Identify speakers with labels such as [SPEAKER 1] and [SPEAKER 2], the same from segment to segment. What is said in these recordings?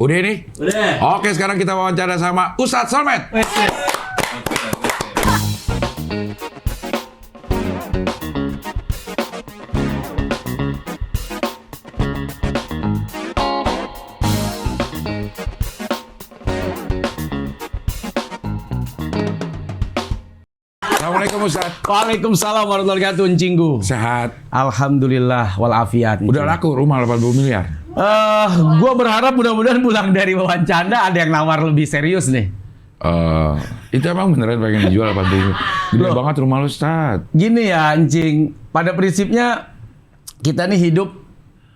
[SPEAKER 1] Udah ini?
[SPEAKER 2] Udah.
[SPEAKER 1] Oke, sekarang kita wawancara sama Ustadz Solmed. Assalamualaikum Ustadz.
[SPEAKER 2] Waalaikumsalam warahmatullahi wabarakatuh, Encinggu.
[SPEAKER 1] Sehat.
[SPEAKER 2] Alhamdulillah walafiat.
[SPEAKER 1] Udah laku rumah 80 miliar.
[SPEAKER 2] Gua berharap mudah-mudahan pulang dari wawancara ada yang nawar lebih serius nih.
[SPEAKER 1] Itu emang beneran pengen dijual 80 miliar. Gede banget rumah lu, Ustadz.
[SPEAKER 2] Gini ya, Encing. Pada prinsipnya kita nih hidup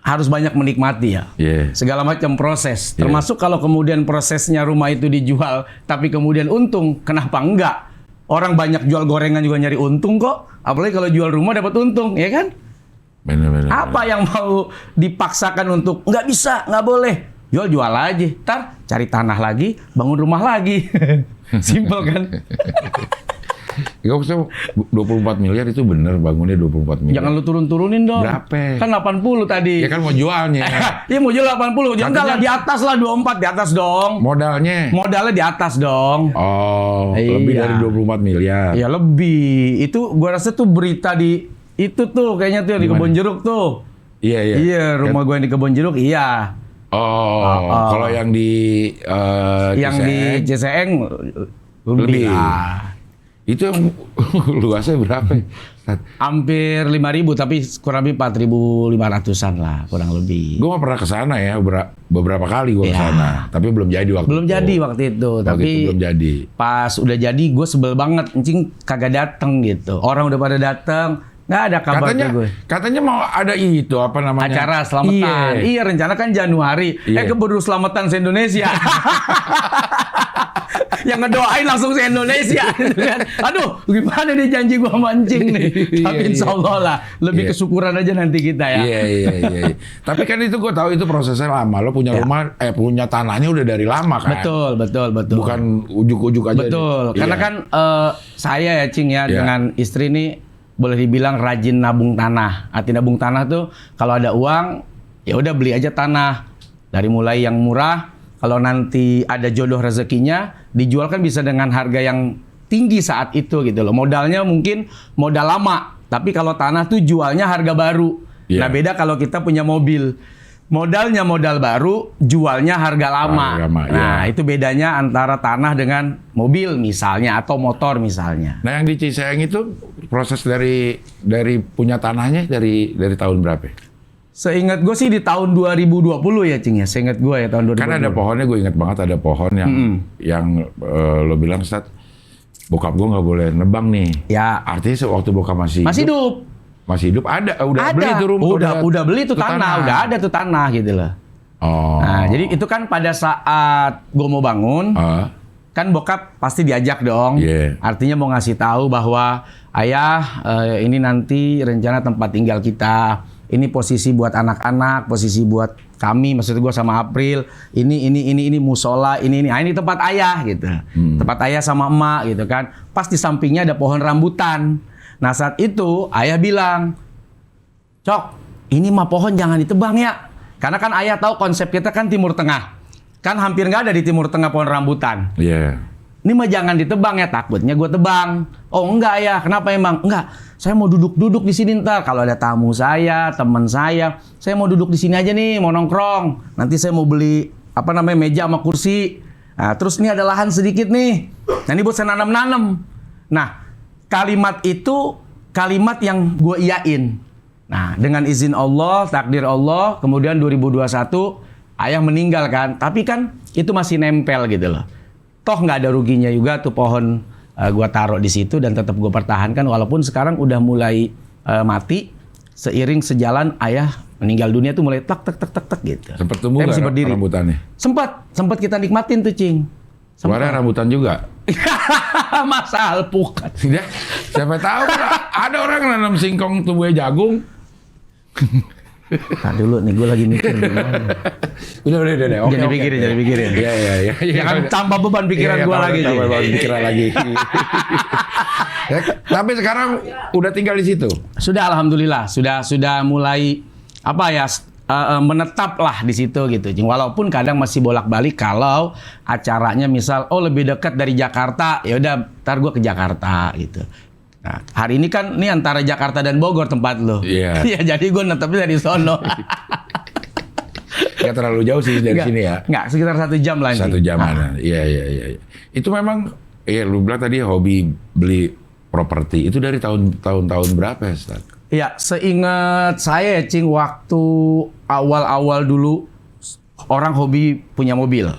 [SPEAKER 2] harus banyak menikmati ya.
[SPEAKER 1] Iya.
[SPEAKER 2] Segala macam proses. Termasuk kalau kemudian prosesnya rumah itu dijual, tapi kemudian untung, kenapa enggak? Orang banyak jual gorengan juga nyari untung kok. Apalagi kalau jual rumah dapat untung, ya kan?
[SPEAKER 1] Bener.
[SPEAKER 2] Apa yang mau dipaksakan untuk nggak bisa, nggak boleh? Jual aja. Ntar cari tanah lagi, bangun rumah lagi. Simpel kan?
[SPEAKER 1] Gak usah 24 miliar itu bener bangunnya 24 miliar.
[SPEAKER 2] Jangan lu turun-turunin dong.
[SPEAKER 1] Berapa?
[SPEAKER 2] Kan 80 tadi.
[SPEAKER 1] Ya kan mau jualnya.
[SPEAKER 2] Iya mau jual 80. Jangan lah di atas lah 24 di atas dong.
[SPEAKER 1] Modalnya?
[SPEAKER 2] Modalnya di atas dong.
[SPEAKER 1] Oh,
[SPEAKER 2] Iya.
[SPEAKER 1] lebih dari 24 miliar.
[SPEAKER 2] Ya lebih. Itu gua rasa tuh berita di itu tuh kayaknya tuh yang di Kebon Jeruk tuh.
[SPEAKER 1] Iya.
[SPEAKER 2] Iya, rumah gua yang di Kebon Jeruk iya.
[SPEAKER 1] Kalau yang di
[SPEAKER 2] Yang di CSEng
[SPEAKER 1] lebih.
[SPEAKER 2] Lah.
[SPEAKER 1] Itu yang luasnya berapa?
[SPEAKER 2] Hampir 5.000 tapi kurang lebih 4.500-an lah kurang lebih.
[SPEAKER 1] Gue mah pernah ke sana ya beberapa kali gue ke sana, tapi belum jadi waktu
[SPEAKER 2] Belum
[SPEAKER 1] itu.
[SPEAKER 2] jadi waktu itu, tapi
[SPEAKER 1] itu belum jadi.
[SPEAKER 2] Pas udah jadi gue sebel banget, Encing kagak dateng gitu. Orang udah pada dateng, nggak ada kabar gue.
[SPEAKER 1] Katanya mau ada itu apa namanya?
[SPEAKER 2] Acara selamatan. Iya, rencana kan Januari.
[SPEAKER 1] Iya.
[SPEAKER 2] Keburu selamatan se-Indonesia. Yang ngedoain langsung se-Indonesia. Gitu kan. Aduh, gimana nih janji gua mancing nih. Tapi insya Allah lah, lebih kesyukuran aja nanti kita ya.
[SPEAKER 1] Iya. Tapi kan itu gue tahu itu prosesnya lama. Lo punya rumah, punya tanahnya udah dari lama kan?
[SPEAKER 2] Betul.
[SPEAKER 1] Bukan ujuk-ujuk aja.
[SPEAKER 2] Betul. Karena kan saya ya, Cing ya,
[SPEAKER 1] Iya.
[SPEAKER 2] dengan istri ini boleh dibilang rajin nabung tanah. Arti nabung tanah tuh kalau ada uang, ya udah beli aja tanah. Dari mulai yang murah, kalau nanti ada jodoh rezekinya, dijual kan bisa dengan harga yang tinggi saat itu gitu loh. Modalnya mungkin modal lama, tapi kalau tanah tuh jualnya harga baru.
[SPEAKER 1] Yeah.
[SPEAKER 2] Nah beda kalau kita punya mobil. Modalnya modal baru, jualnya harga lama. Nah itu bedanya antara tanah dengan mobil misalnya, atau motor misalnya.
[SPEAKER 1] Nah yang di Ciseeng itu proses dari punya tanahnya dari tahun berapa?
[SPEAKER 2] Seingat gue sih di tahun 2020 ya, Cing ya. Seingat gue ya tahun 2020.
[SPEAKER 1] Kan ada pohonnya, gue ingat banget ada pohon yang lo bilang, Ustadz, bokap gue nggak boleh nebang nih.
[SPEAKER 2] Ya.
[SPEAKER 1] Artinya waktu bokap masih hidup. Masih hidup udah beli tuh rumah.
[SPEAKER 2] Udah beli tuh tanah, udah ada tuh tanah gitu loh. Nah, jadi itu kan pada saat gue mau bangun, kan bokap pasti diajak dong.
[SPEAKER 1] Yeah.
[SPEAKER 2] Artinya mau ngasih tahu bahwa ayah ini nanti rencana tempat tinggal kita. Ini posisi buat anak-anak, posisi buat kami, maksud gue sama April. Ini musola, ini. Nah, ini tempat ayah gitu. Tempat ayah sama emak gitu kan. Pas di sampingnya ada pohon rambutan. Nah saat itu ayah bilang, Cok, ini mah pohon jangan ditebang ya. Karena kan ayah tahu konsep kita kan Timur Tengah. Kan hampir nggak ada di Timur Tengah pohon rambutan.
[SPEAKER 1] Iya. Yeah.
[SPEAKER 2] Ini mah jangan ditebang ya, takutnya gue tebang. Oh enggak ya, kenapa emang? Enggak, saya mau duduk-duduk di sini ntar. Kalau ada tamu saya, teman saya mau duduk di sini aja nih, mau nongkrong. Nanti saya mau beli meja sama kursi. Nah, terus ini ada lahan sedikit nih. Nah ini buat saya nanam-nanam. Nah, kalimat itu kalimat yang gue iyain. Nah, dengan izin Allah, takdir Allah, kemudian 2021 ayah meninggal kan. Tapi kan itu masih nempel gitu loh. Toh nggak ada ruginya juga tuh pohon gua taruh di situ dan tetap gua pertahankan walaupun sekarang udah mulai mati seiring sejalan ayah meninggal dunia tuh mulai tak gitu.
[SPEAKER 1] Sempat tumbuh nggak rambutannya?
[SPEAKER 2] Sempat kita nikmatin tuh, Cing.
[SPEAKER 1] Suara rambutan juga.
[SPEAKER 2] Masa alpukat.
[SPEAKER 1] Ya, siapa tahu ada orang nanam singkong tumbuhnya jagung.
[SPEAKER 2] Nah dulu nih gue lagi mikir gimana.
[SPEAKER 1] Udah.
[SPEAKER 2] Jangan dipikirin.
[SPEAKER 1] Iya.
[SPEAKER 2] Jangan tambah beban pikiran gue lagi.
[SPEAKER 1] Tambah beban pikiran lagi. Tapi sekarang udah tinggal di situ.
[SPEAKER 2] Sudah alhamdulillah, sudah mulai menetap lah di situ gitu, Cing. Walaupun kadang masih bolak-balik kalau acaranya misal lebih dekat dari Jakarta, ya udah ntar gue ke Jakarta gitu. Nah, hari ini kan ini antara Jakarta dan Bogor tempat lo.
[SPEAKER 1] Iya.
[SPEAKER 2] Iya, jadi gue netapnya dari sono.
[SPEAKER 1] Nggak terlalu jauh sih dari sini ya.
[SPEAKER 2] Nggak, sekitar 1 jam lah.
[SPEAKER 1] 1 jaman. Iya. Itu memang, lu bilang tadi hobi beli properti. Itu dari tahun berapa ya, Ustaz?
[SPEAKER 2] Ya, seingat saya ya, Cing, waktu awal-awal dulu orang hobi punya mobil.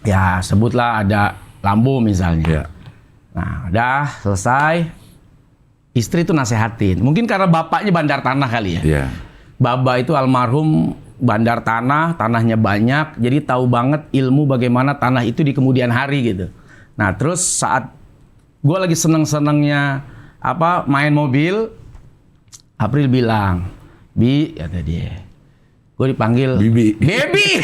[SPEAKER 2] Ya, sebutlah ada Lambo misalnya.
[SPEAKER 1] Iya.
[SPEAKER 2] Nah, udah selesai. Istri tuh nasehatin. Mungkin karena bapaknya bandar tanah kali ya.
[SPEAKER 1] Iya.
[SPEAKER 2] Baba itu almarhum bandar tanah, tanahnya banyak, jadi tahu banget ilmu bagaimana tanah itu di kemudian hari gitu. Nah, terus saat gue lagi seneng-senengnya main mobil, April bilang, "Bi," kata dia. Gue dipanggil
[SPEAKER 1] Bibi.
[SPEAKER 2] Baby.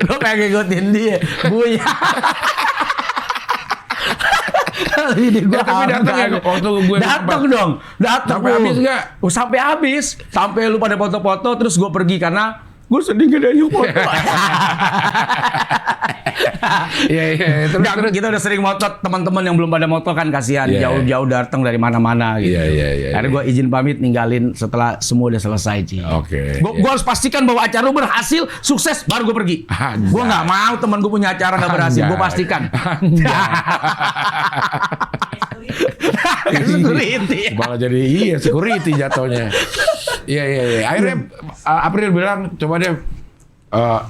[SPEAKER 2] Gue kayak ngikutin dia, Buya.
[SPEAKER 1] Tapi datang ya waktu gue
[SPEAKER 2] datang dong, datang.
[SPEAKER 1] Sampai habis nggak?
[SPEAKER 2] Sampai habis, sampai lu pada foto-foto, terus gue pergi karena gue sedih gak ada yang foto.
[SPEAKER 1] Iya.
[SPEAKER 2] Terus kita udah sering motot, teman-teman yang belum pada moto kan kasihan,
[SPEAKER 1] Iya.
[SPEAKER 2] jauh-jauh datang dari mana-mana gitu.
[SPEAKER 1] Iya.
[SPEAKER 2] Akhirnya gue izin pamit ninggalin setelah semua udah selesai, Ci.
[SPEAKER 1] Oke.
[SPEAKER 2] Gue harus pastikan bahwa acara lu berhasil, sukses, baru gue pergi.
[SPEAKER 1] Anjay.
[SPEAKER 2] Gue nggak mau teman gue punya acara nggak berhasil, gue pastikan. Security.
[SPEAKER 1] Malah jadi security jatuhnya. Iya. Akhirnya April bilang coba deh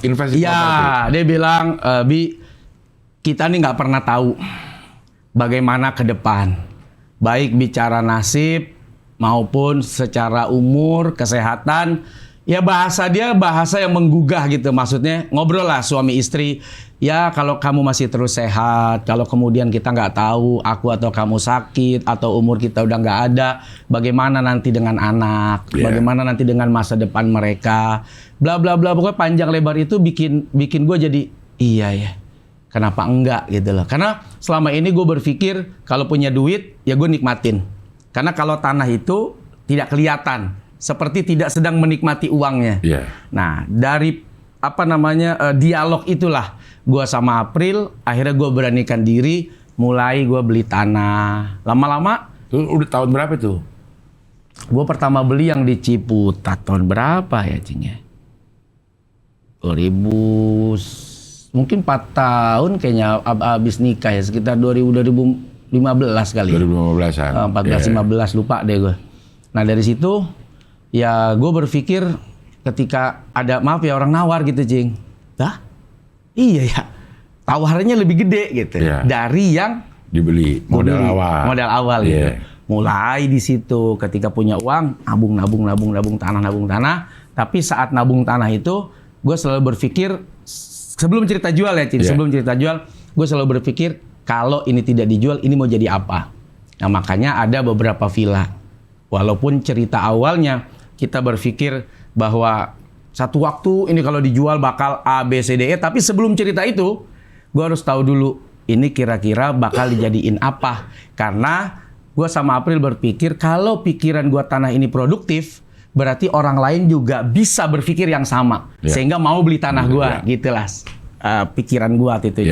[SPEAKER 1] invest di properti.
[SPEAKER 2] Iya, dia bilang, Bi, kita nih nggak pernah tahu bagaimana ke depan. Baik bicara nasib maupun secara umur, kesehatan. Ya bahasa dia bahasa yang menggugah gitu. Maksudnya ngobrol lah suami istri. Ya kalau kamu masih terus sehat, kalau kemudian kita nggak tahu aku atau kamu sakit atau umur kita udah nggak ada, bagaimana nanti dengan anak, bagaimana nanti dengan masa depan mereka, bla bla bla. Pokoknya panjang lebar itu bikin gue jadi iya ya. Kenapa enggak gitu loh? Karena selama ini gue berpikir kalau punya duit ya gue nikmatin. Karena kalau tanah itu tidak kelihatan, seperti tidak sedang menikmati uangnya.
[SPEAKER 1] Iya.
[SPEAKER 2] Nah, dari dialog itulah gue sama April, akhirnya gue beranikan diri, mulai gue beli tanah. Lama-lama,
[SPEAKER 1] Itu udah tahun berapa tuh?
[SPEAKER 2] gue pertama beli yang di Ciputat tahun berapa ya, Cing ya? 2000, mungkin 4 tahun kayaknya abis nikah ya, sekitar 2015 kali.
[SPEAKER 1] 2015-an.
[SPEAKER 2] 14-15 lupa deh gue. Nah dari situ ya gue berpikir ketika ada maaf ya orang nawar gitu, Cing. Hah? Iya ya. Tawarannya lebih gede gitu dari yang
[SPEAKER 1] dibeli modal awal.
[SPEAKER 2] gitu. Mulai di situ ketika punya uang nabung tanah. Tapi saat nabung tanah itu gue selalu berpikir sebelum cerita jual ya, Cing. Sebelum cerita jual gue selalu berpikir kalau ini tidak dijual ini mau jadi apa. Nah makanya ada beberapa villa. Walaupun cerita awalnya kita berpikir bahwa satu waktu ini kalau dijual bakal A, B, C, D, E. Tapi sebelum cerita itu, gue harus tahu dulu ini kira-kira bakal dijadiin apa. Karena gue sama April berpikir kalau pikiran gue tanah ini produktif, berarti orang lain juga bisa berpikir yang sama. Sehingga mau beli tanah gue, gitulah pikiran gue waktu itu.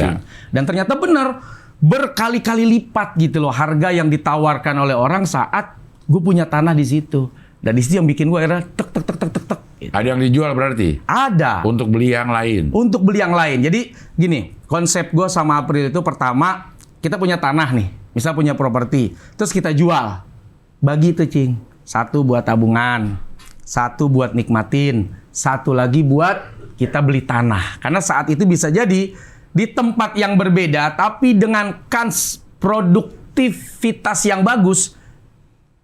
[SPEAKER 2] Dan ternyata benar, berkali-kali lipat gitu loh harga yang ditawarkan oleh orang saat gue punya tanah di situ. Dan di situ yang bikin gue akhirnya tek. Gitu.
[SPEAKER 1] Ada yang dijual berarti?
[SPEAKER 2] Ada.
[SPEAKER 1] Untuk beli yang lain?
[SPEAKER 2] Untuk beli yang lain. Jadi gini, konsep gue sama April itu pertama, kita punya tanah nih. Misal punya properti. Terus kita jual. Bagi itu, Cing. 1 buat tabungan. 1 buat nikmatin. 1 lagi buat kita beli tanah. Karena saat itu bisa jadi di tempat yang berbeda, tapi dengan kans produktivitas yang bagus,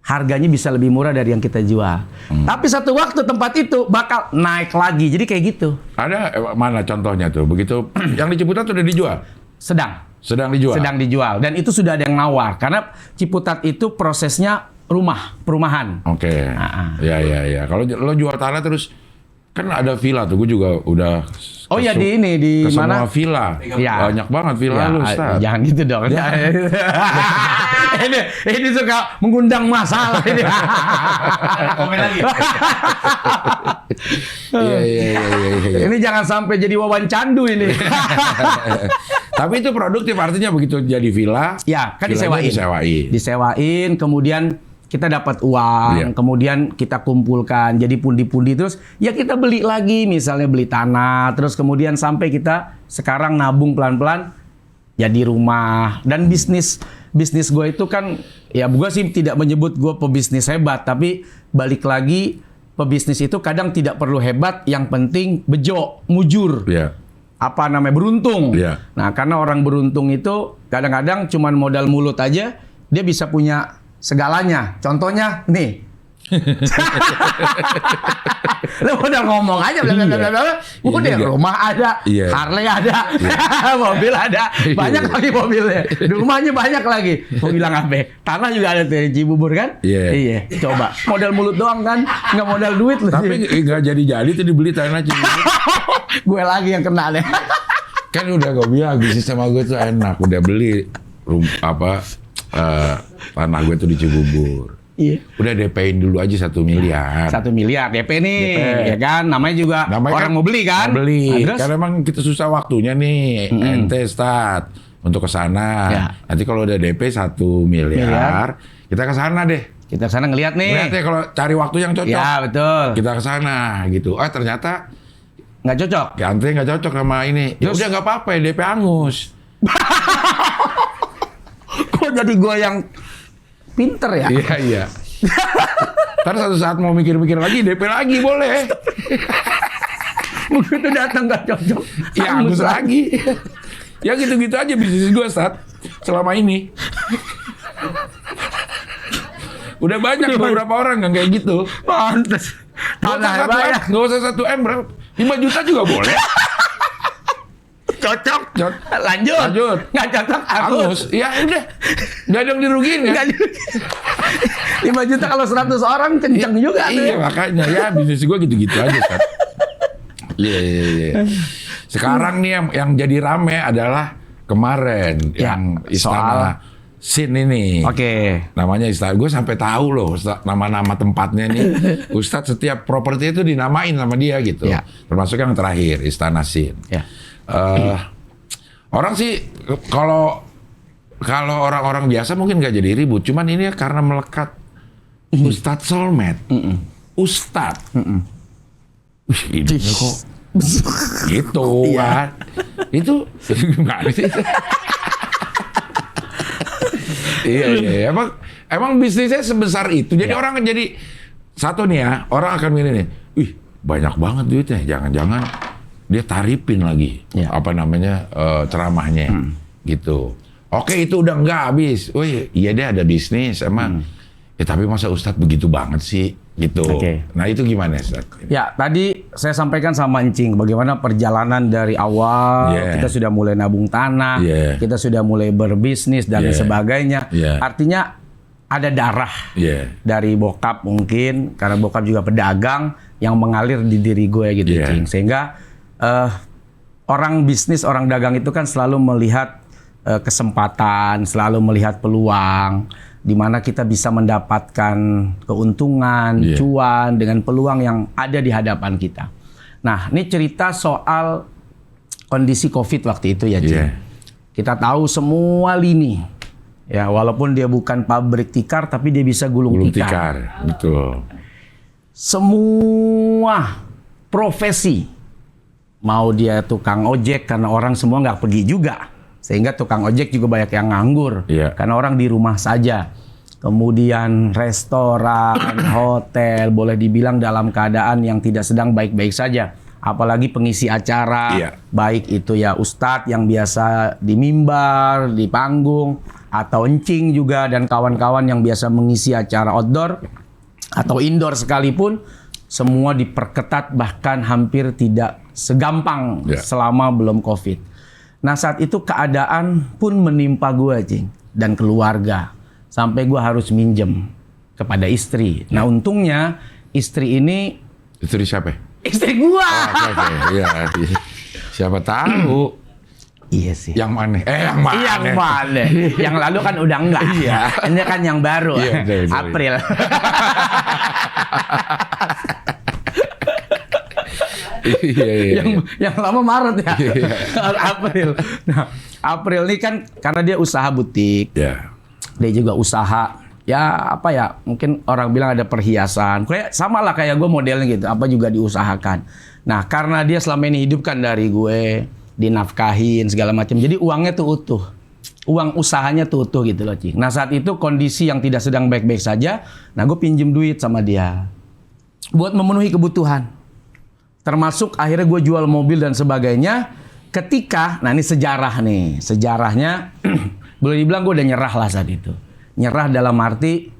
[SPEAKER 2] harganya bisa lebih murah dari yang kita jual. Tapi satu waktu tempat itu bakal naik lagi. Jadi kayak gitu.
[SPEAKER 1] Ada mana contohnya tuh? Begitu yang di Ciputat sudah dijual?
[SPEAKER 2] Sedang
[SPEAKER 1] dijual?
[SPEAKER 2] Sedang dijual. Dan itu sudah ada yang nawar. Karena Ciputat itu prosesnya perumahan.
[SPEAKER 1] Oke. Ya. Kalau lo jual tanah terus, kan ada villa tuh. Gue juga udah
[SPEAKER 2] Oh ya di ini di
[SPEAKER 1] ke
[SPEAKER 2] mana?
[SPEAKER 1] semua villa.
[SPEAKER 2] Ya.
[SPEAKER 1] Banyak banget villa
[SPEAKER 2] Ya,
[SPEAKER 1] lu, Ustaz.
[SPEAKER 2] jangan gitu dong. ini suka mengundang masalah ini.
[SPEAKER 3] Komen lagi.
[SPEAKER 1] Iya.
[SPEAKER 2] Ini jangan sampai jadi wawan candu ini.
[SPEAKER 1] Tapi itu produktif, artinya begitu jadi villa.
[SPEAKER 2] Ya, kan
[SPEAKER 1] villanya
[SPEAKER 2] disewain. Disewain, kemudian kita dapat uang,
[SPEAKER 1] Iya.
[SPEAKER 2] kemudian kita kumpulkan jadi pundi-pundi terus ya kita beli lagi, misalnya beli tanah, terus kemudian sampai kita sekarang nabung pelan-pelan jadi rumah. Dan bisnis gue itu kan ya gue sih tidak menyebut gue pebisnis hebat, tapi balik lagi pebisnis itu kadang tidak perlu hebat, yang penting bejo, mujur.
[SPEAKER 1] Iya.
[SPEAKER 2] Apa namanya, beruntung.
[SPEAKER 1] Iya.
[SPEAKER 2] Nah, karena orang beruntung itu kadang-kadang cuman modal mulut aja dia bisa punya segalanya. Contohnya nih. Lu udah ngomong aja udah
[SPEAKER 1] Iya.
[SPEAKER 2] rumah ada,
[SPEAKER 1] Iya.
[SPEAKER 2] Harley ada, mobil ada, banyak lagi mobilnya. Di rumahnya banyak lagi. Mau bilang apa? Tanah juga ada dari Cibubur kan?
[SPEAKER 1] Iya.
[SPEAKER 2] Coba modal mulut doang kan, nggak modal duit lu.
[SPEAKER 1] Tapi nggak jadi tuh dibeli tanah Cibubur.
[SPEAKER 2] Gue lagi yang kena deh.
[SPEAKER 1] Kan udah gue bilang bisnis sama gue tuh enak, udah beli tanah gue tuh di Cibubur.
[SPEAKER 2] Iya.
[SPEAKER 1] Udah DP-in dulu aja 1 miliar.
[SPEAKER 2] 1 miliar DP nih,
[SPEAKER 1] DP.
[SPEAKER 2] ya kan? Namanya juga
[SPEAKER 1] Namanya
[SPEAKER 2] orang
[SPEAKER 1] kan
[SPEAKER 2] mau beli kan?
[SPEAKER 1] mau beli.
[SPEAKER 2] Nah, terus?
[SPEAKER 1] Karena emang kita susah waktunya nih, ente start untuk ke sana.
[SPEAKER 2] Ya.
[SPEAKER 1] Nanti kalau udah DP 1 miliar, kita ke sana deh.
[SPEAKER 2] Kita kesana ngeliat nih.
[SPEAKER 1] Lihat ya kalau cari waktu yang cocok.
[SPEAKER 2] Ya betul.
[SPEAKER 1] Kita ke sana gitu. Ah ternyata
[SPEAKER 2] Nggak cocok.
[SPEAKER 1] ya Andre nggak cocok sama ini. Ya
[SPEAKER 2] Terus?
[SPEAKER 1] udah nggak apa-apa ya DP angus.
[SPEAKER 2] Kok jadi gue yang pinter ya?
[SPEAKER 1] Iya. Ntar satu saat mau mikir-mikir lagi DP lagi boleh.
[SPEAKER 2] Begitu datang nggak cocok.
[SPEAKER 1] Ya angus lagi. Ya gitu-gitu aja bisnis gue saat selama ini. Udah banyak beberapa orang yang kayak gitu.
[SPEAKER 2] Pantes. Tanah banyak.
[SPEAKER 1] Nggak usah 1 M berapa? 5 juta juga boleh.
[SPEAKER 2] Cocok.
[SPEAKER 1] Cocok.
[SPEAKER 2] Lanjut. Nggak cocok.
[SPEAKER 1] Angus. Ya udah. Nggak ada yang dirugiin ya.
[SPEAKER 2] 5 juta kalau 100 orang kenceng juga tuh.
[SPEAKER 1] Iya makanya ya bisnis gue gitu-gitu aja Sat. Iya. Sekarang nih yang jadi rame adalah kemarin
[SPEAKER 2] Ya,
[SPEAKER 1] yang istana Sin ini.
[SPEAKER 2] Oke.
[SPEAKER 1] Namanya istana. Gue sampai tahu loh nama-nama tempatnya nih. Ustadz setiap properti itu dinamain sama dia gitu.
[SPEAKER 2] Ya.
[SPEAKER 1] Termasuk yang terakhir Istana Sin.
[SPEAKER 2] Ya.
[SPEAKER 1] Orang sih kalau orang-orang biasa mungkin nggak jadi ribut. Cuman ini karena melekat Ustadz Solmed. Ustadz. Wih, hidupnya kok gitu kan. Itu gimana sih? Iya. Emang bisnisnya sebesar itu. Jadi orang jadi satu nih ya, orang akan milih nih. Wih, banyak banget duitnya. Jangan-jangan dia tarifin lagi
[SPEAKER 2] Ya.
[SPEAKER 1] apa namanya ceramahnya gitu. Oke, itu udah enggak habis. Wih, iya dia ada bisnis emang. Ya tapi masa Ustadz begitu banget sih gitu.
[SPEAKER 2] Oke.
[SPEAKER 1] Nah, itu gimana Ustadz?
[SPEAKER 2] Ya, tadi saya sampaikan sama Encing bagaimana perjalanan dari awal
[SPEAKER 1] Yeah.
[SPEAKER 2] kita sudah mulai nabung tanah,
[SPEAKER 1] Yeah.
[SPEAKER 2] kita sudah mulai berbisnis dan lain
[SPEAKER 1] Yeah.
[SPEAKER 2] sebagainya.
[SPEAKER 1] Yeah.
[SPEAKER 2] Artinya ada darah
[SPEAKER 1] Iya.
[SPEAKER 2] dari bokap mungkin karena bokap juga pedagang yang mengalir di diri gue gitu,
[SPEAKER 1] Yeah.
[SPEAKER 2] Cing. Sehingga orang bisnis, orang dagang itu kan selalu melihat kesempatan, selalu melihat peluang di mana kita bisa mendapatkan keuntungan,
[SPEAKER 1] Yeah.
[SPEAKER 2] cuan dengan peluang yang ada di hadapan kita. Nah, ini cerita soal kondisi COVID waktu itu ya, Cing.
[SPEAKER 1] Yeah.
[SPEAKER 2] Kita tahu semua lini. Ya, walaupun dia bukan pabrik tikar tapi dia bisa gulung tikar.
[SPEAKER 1] Betul.
[SPEAKER 2] Semua profesi, mau dia tukang ojek karena orang semua nggak pergi juga, sehingga tukang ojek juga banyak yang nganggur
[SPEAKER 1] Iya.
[SPEAKER 2] karena orang di rumah saja. Kemudian restoran, hotel boleh dibilang dalam keadaan yang tidak sedang baik-baik saja. Apalagi pengisi acara,
[SPEAKER 1] Iya.
[SPEAKER 2] baik itu ya ustadz yang biasa di mimbar, di panggung, atau Encing juga dan kawan-kawan yang biasa mengisi acara outdoor atau indoor sekalipun, semua diperketat bahkan hampir tidak segampang
[SPEAKER 1] Ya.
[SPEAKER 2] selama belum COVID. Nah saat itu keadaan pun menimpa gue, Cing, dan keluarga. Sampai gue harus minjem kepada istri. Nah untungnya istri ini,
[SPEAKER 1] Istri siapa?
[SPEAKER 2] istri gue.
[SPEAKER 1] Oke. Iya. Siapa tahu.
[SPEAKER 2] Iya sih.
[SPEAKER 1] Yang mana? Yang mana?
[SPEAKER 2] Yang mana? Yang lalu kan udah enggak.
[SPEAKER 1] Iya.
[SPEAKER 2] Ini kan yang baru.
[SPEAKER 1] Iya, betul.
[SPEAKER 2] April.
[SPEAKER 1] Iya.
[SPEAKER 2] yang lama Maret ya.
[SPEAKER 1] Iya.
[SPEAKER 2] April. Nah, April ini kan karena dia usaha butik.
[SPEAKER 1] Ya.
[SPEAKER 2] Dia juga usaha ya apa ya, mungkin orang bilang ada perhiasan. Kayak sama lah kayak gue modelnya gitu, apa juga diusahakan. Nah, karena dia selama ini hidup kan dari gue, dinafkahin segala macam. Jadi uangnya tuh utuh. Uang usahanya tuh utuh gitu loh, Cing. Nah, saat itu kondisi yang tidak sedang baik-baik saja, nah gue pinjem duit sama dia buat memenuhi kebutuhan. Termasuk akhirnya gue jual mobil dan sebagainya. Ketika, nah ini sejarah nih, sejarahnya boleh dibilang gue udah nyerah lah saat itu. Nyerah dalam arti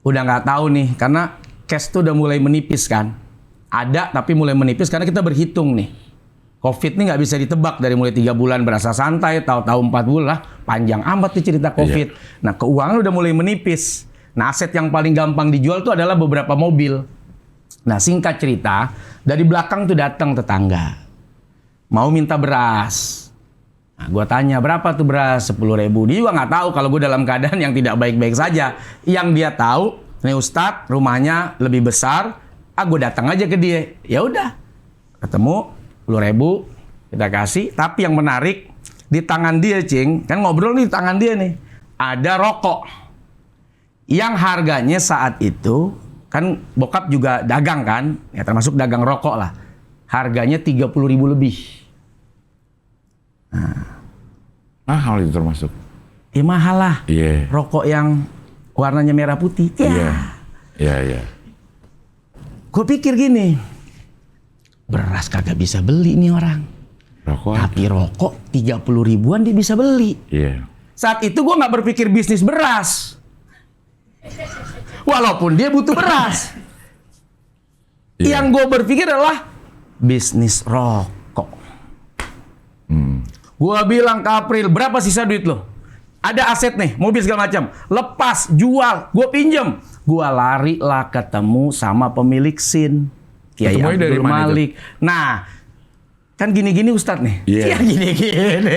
[SPEAKER 2] udah nggak tahu nih, karena cash tuh udah mulai menipis kan. Ada tapi mulai menipis karena kita berhitung nih. Covid ini nggak bisa ditebak, dari mulai 3 bulan berasa santai, tahu-tahu 4 bulan lah, panjang amat nih cerita Covid. Iya. Nah, keuangan udah mulai menipis. Nah, aset yang paling gampang dijual tuh adalah beberapa mobil. Nah, singkat cerita, dari belakang tuh datang tetangga. Mau minta beras. Nah, gue tanya, berapa tuh beras? 10.000. Dia juga nggak tahu kalau gue dalam keadaan yang tidak baik-baik saja. Yang dia tahu, nih Ustadz, rumahnya lebih besar. Gue datang aja ke dia. Ya udah, ketemu 10.000 kita kasih. Tapi yang menarik, di tangan dia, Cing, kan ngobrol nih di tangan dia nih, ada rokok yang harganya saat itu, kan bokap juga dagang kan, ya termasuk dagang rokok lah, harganya 30.000 lebih. Nah,
[SPEAKER 1] Mahal itu termasuk.
[SPEAKER 2] ya mahal lah.
[SPEAKER 1] Iya.
[SPEAKER 2] Rokok yang warnanya merah putih.
[SPEAKER 1] Iya. Iya.
[SPEAKER 2] Gue pikir gini, beras kagak bisa beli nih orang.
[SPEAKER 1] Rokok.
[SPEAKER 2] Tapi rokok 30.000-an dia bisa beli.
[SPEAKER 1] Iya.
[SPEAKER 2] Saat itu gue nggak berpikir bisnis beras. Walaupun dia butuh beras.
[SPEAKER 1] Iya.
[SPEAKER 2] Yang gue berpikir adalah bisnis rokok. Gue bilang ke April, berapa sisa duit lo? Ada aset nih, mobil segala macam. Lepas, jual, gue pinjem. Gue lari lah ketemu sama pemilik SIN. Kiai
[SPEAKER 1] Ketemunya dari
[SPEAKER 2] Abdul
[SPEAKER 1] mana itu?
[SPEAKER 2] Malik. Nah, kan gini-gini Ustadz nih.
[SPEAKER 1] Iya.
[SPEAKER 2] Ya gini-gini.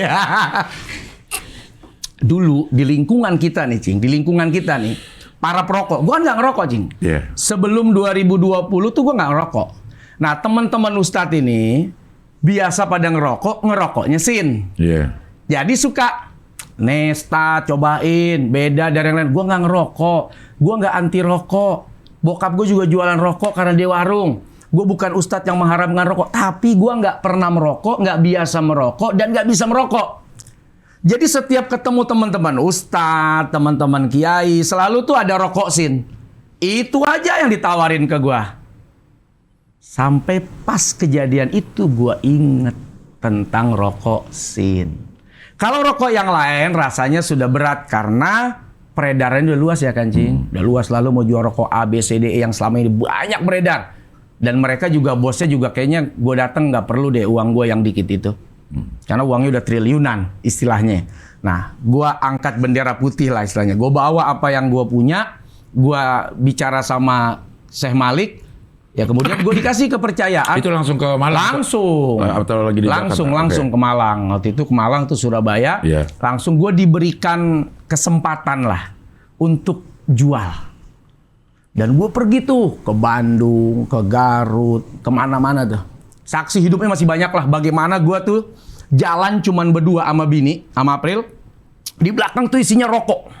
[SPEAKER 2] Dulu di lingkungan kita nih, Cing. Di lingkungan kita nih, para perokok. Gue kan nggak ngerokok, Cing.
[SPEAKER 1] Iya.
[SPEAKER 2] Sebelum 2020 tuh gue nggak ngerokok. Nah, teman-teman Ustadz ini biasa pada ngerokoknya SIN.
[SPEAKER 1] Iya.
[SPEAKER 2] Jadi suka Nesta, cobain, beda dari yang lain. Gue nggak ngerokok, gue nggak anti rokok. Bokap gue juga jualan rokok karena dia warung. Gue bukan ustadz yang mengharamkan rokok, tapi gue nggak pernah merokok, nggak biasa merokok, dan nggak bisa merokok. Jadi setiap ketemu teman-teman ustadz, teman-teman kiai, selalu tuh ada rokok SIN. Itu aja yang ditawarin ke gue. Sampai pas kejadian itu gue inget tentang rokok SIN. Kalau rokok yang lain rasanya sudah berat karena peredarannya udah luas ya kan, Cing. Udah luas, lalu mau jual rokok A, B, C, D, E yang selama ini banyak beredar. Dan mereka juga, bosnya juga kayaknya gue datang nggak perlu deh uang gue yang dikit itu. Karena uangnya udah triliunan istilahnya. Nah, gue angkat bendera putih lah istilahnya. Gue bawa apa yang gue punya, gue bicara sama Syekh Malik, ya kemudian gue dikasih kepercayaan.
[SPEAKER 1] Itu langsung ke Malang?
[SPEAKER 2] Langsung.
[SPEAKER 1] Atau lagi di
[SPEAKER 2] langsung
[SPEAKER 1] Jakarta?
[SPEAKER 2] ke Malang. Waktu itu ke Malang tuh Surabaya.
[SPEAKER 1] Iya.
[SPEAKER 2] Langsung gue diberikan kesempatan lah untuk jual. Dan gue pergi tuh ke Bandung, ke Garut, kemana-mana tuh. Saksi hidupnya masih banyak lah. Bagaimana gue tuh jalan cuman berdua sama bini, sama April. Di belakang tuh isinya rokok.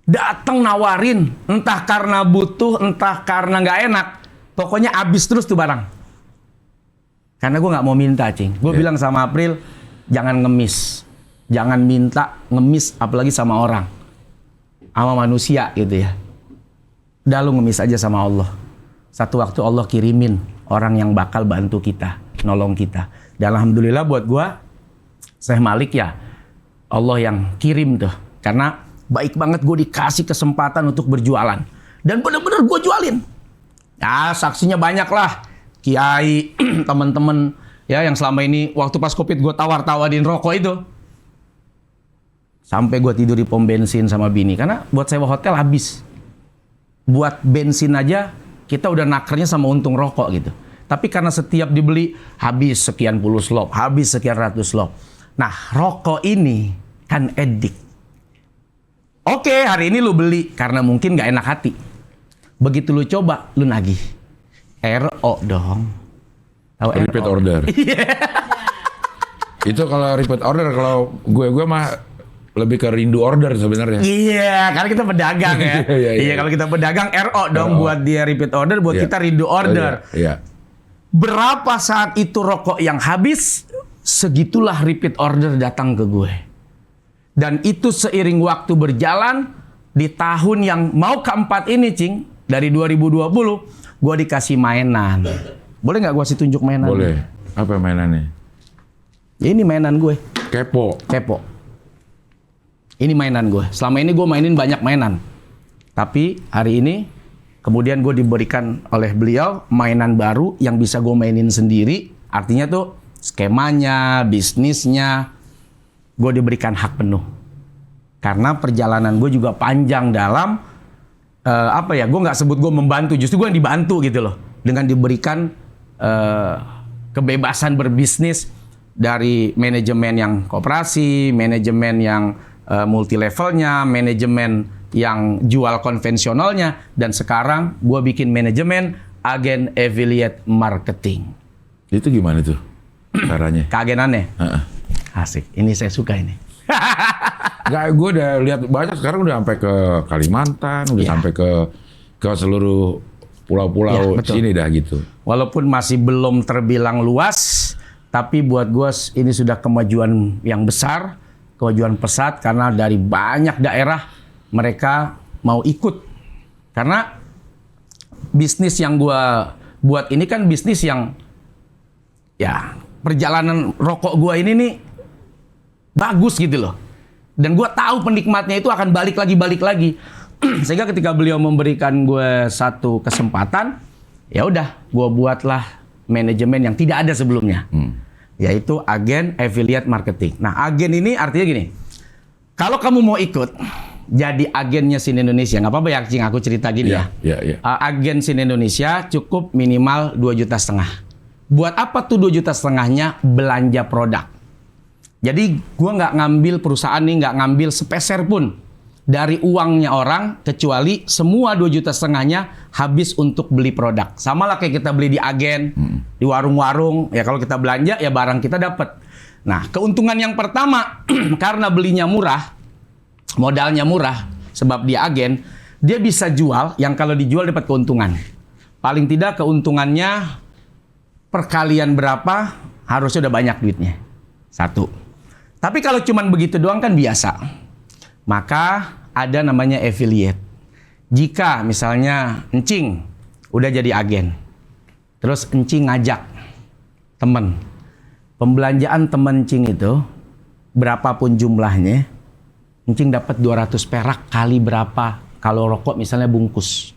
[SPEAKER 2] Datang nawarin, entah karena butuh, entah karena nggak enak. Pokoknya habis terus tuh barang. Karena gue nggak mau minta, Cing. Gue bilang sama April, jangan ngemis. Jangan minta ngemis, apalagi sama orang. Sama manusia gitu ya. Udah lu ngemis aja sama Allah. Satu waktu Allah kirimin orang yang bakal bantu kita, nolong kita. Dan alhamdulillah buat gue, Syekh Malik ya, Allah yang kirim tuh. Karena baik banget gue dikasih kesempatan untuk berjualan. Dan bener-bener gue jualin. Ya saksinya banyak lah. Kiai, teman-teman ya yang selama ini waktu pas Covid gue tawar-tawarin rokok itu. Sampai gue tidur di pom bensin sama bini. Karena buat sewa hotel habis. Buat bensin aja kita udah nakernya sama untung rokok gitu. Tapi karena setiap dibeli habis sekian puluh slop, habis sekian ratus slop. Nah, rokok ini kan edik. Oke, hari ini lu beli karena mungkin nggak enak hati. Begitu lu coba, lu nagih. RO dong. Tahu
[SPEAKER 1] Repeat
[SPEAKER 2] RO?
[SPEAKER 1] order. Itu kalau repeat order, kalau gue mah lebih ke rindu order sebenarnya.
[SPEAKER 2] Iya, karena kita pedagang ya.
[SPEAKER 1] Iya.
[SPEAKER 2] Kalau kita pedagang RO dong, buat dia repeat order, buat
[SPEAKER 1] Iya.
[SPEAKER 2] kita rindu order.
[SPEAKER 1] Iya.
[SPEAKER 2] Berapa saat itu rokok yang habis, segitulah repeat order datang ke gue. Dan itu seiring waktu berjalan, di tahun yang mau keempat ini, Cing, dari 2020, gue dikasih mainan. Boleh nggak gue kasih tunjuk mainan?
[SPEAKER 1] Boleh. Apa mainannya?
[SPEAKER 2] Ini mainan gue.
[SPEAKER 1] Kepo.
[SPEAKER 2] Ini mainan gue. Selama ini gue mainin banyak mainan. Tapi hari ini kemudian gue diberikan oleh beliau mainan baru yang bisa gue mainin sendiri. Artinya tuh skemanya, bisnisnya, gue diberikan hak penuh. Karena perjalanan gue juga panjang dalam gue nggak sebut gue membantu, justru gue yang dibantu gitu loh. Dengan diberikan kebebasan berbisnis dari manajemen yang koperasi, manajemen yang multi levelnya, manajemen yang jual konvensionalnya, dan sekarang gue bikin manajemen agen affiliate marketing.
[SPEAKER 1] Itu gimana tuh caranya?
[SPEAKER 2] Keagenannya asik. Ini saya suka ini.
[SPEAKER 1] Nggak, gue udah lihat banyak sekarang udah sampai ke Kalimantan, udah sampai ke seluruh pulau-pulau
[SPEAKER 2] betul.
[SPEAKER 1] sini dah gitu.
[SPEAKER 2] Walaupun masih belum terbilang luas, tapi buat gue ini sudah kemajuan yang besar, kemajuan pesat, karena dari banyak daerah mereka mau ikut. Karena bisnis yang gue buat ini kan bisnis yang ya perjalanan rokok gue ini nih bagus gitu loh. Dan gue tahu penikmatnya itu akan balik lagi. Sehingga ketika beliau memberikan gue satu kesempatan, ya udah, gue buatlah manajemen yang tidak ada sebelumnya, yaitu agen affiliate marketing. Nah, agen ini artinya gini, kalau kamu mau ikut jadi agennya Sin Indonesia, nggak apa-apa ya, Cing, aku cerita gini ya. Agen Sin Indonesia cukup minimal 2,5 juta. Buat apa tuh 2,5 jutanya? Belanja produk. Jadi gue nggak ngambil perusahaan nih, nggak ngambil sepeser pun dari uangnya orang, kecuali semua 2,5 jutanya habis untuk beli produk. Sama lah kayak kita beli di agen, di warung-warung. Ya kalau kita belanja, ya barang kita dapat. Nah, keuntungan yang pertama, karena belinya murah, modalnya murah, sebab dia agen, dia bisa jual yang kalau dijual dapat keuntungan. Paling tidak keuntungannya perkalian berapa, harusnya udah banyak duitnya. Satu. Tapi kalau cuman begitu doang kan biasa. Maka ada namanya affiliate. Jika misalnya Encing udah jadi agen, terus Encing ngajak temen, pembelanjaan temen Encing itu berapapun jumlahnya, Encing dapat 200 perak kali berapa kalau rokok misalnya bungkus.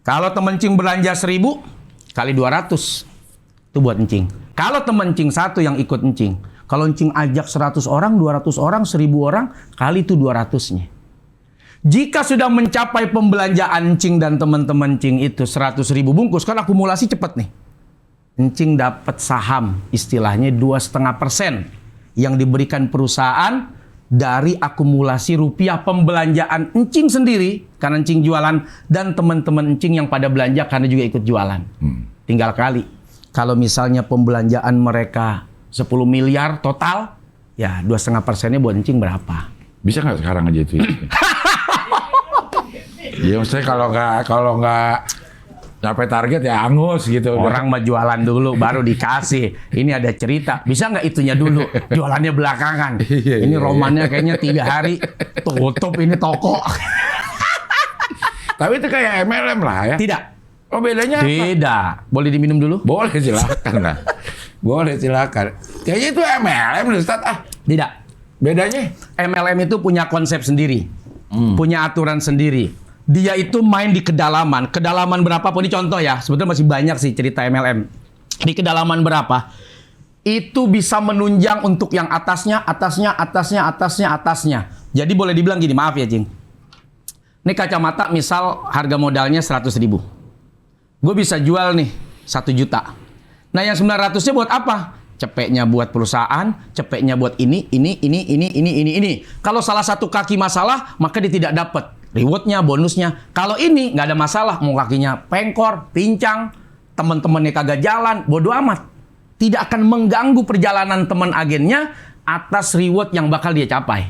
[SPEAKER 2] Kalau temen Encing belanja 1.000 kali 200, itu buat Encing. Kalau temen Encing satu yang ikut Encing, kalau Encing ajak 100 orang, 200 orang, 1.000 orang, kali itu 200-nya. Jika sudah mencapai pembelanjaan Encing dan teman-teman Encing itu 100.000 bungkus, kan akumulasi cepat nih. Encing dapat saham, istilahnya 2,5% yang diberikan perusahaan dari akumulasi rupiah pembelanjaan Encing sendiri, karena Encing jualan, dan teman-teman Encing yang pada belanja karena juga ikut jualan. Tinggal kali. Kalau misalnya pembelanjaan mereka 10 miliar total, ya 2,5%-nya buat Encing berapa?
[SPEAKER 1] Bisa nggak sekarang aja itu? Ya maksudnya kalau nggak sampai target ya angus gitu.
[SPEAKER 2] Orang mah jualan dulu baru dikasih. Ini ada cerita. Bisa nggak itunya dulu? Jualannya belakangan. Ini romannya kayaknya 3 hari tutup ini toko.
[SPEAKER 1] Tapi itu kayak MLM lah ya.
[SPEAKER 2] Tidak.
[SPEAKER 1] Oh, bedanya apa?
[SPEAKER 2] Tidak. Boleh diminum dulu?
[SPEAKER 1] Boleh, silakan lah. Boleh, silakan. Kayaknya itu MLM, Ustaz.
[SPEAKER 2] Tidak.
[SPEAKER 1] Bedanya?
[SPEAKER 2] MLM itu punya konsep sendiri. Punya aturan sendiri. Dia itu main di kedalaman. Kedalaman berapapun, ini contoh ya. Sebetulnya masih banyak sih cerita MLM. Di kedalaman berapa, itu bisa menunjang untuk yang atasnya. Jadi boleh dibilang gini, maaf ya, Cing. Ini kacamata misal harga modalnya 100.000. Gue bisa jual nih 1 juta. Nah yang 900-nya buat apa? Cepeknya buat perusahaan, cepeknya buat ini. Kalau salah satu kaki masalah, maka dia tidak dapat rewardnya, bonusnya. Kalau ini nggak ada masalah, mau kakinya pengkor, pincang, teman-temannya kagak jalan, bodoh amat. Tidak akan mengganggu perjalanan teman agennya atas reward yang bakal dia capai.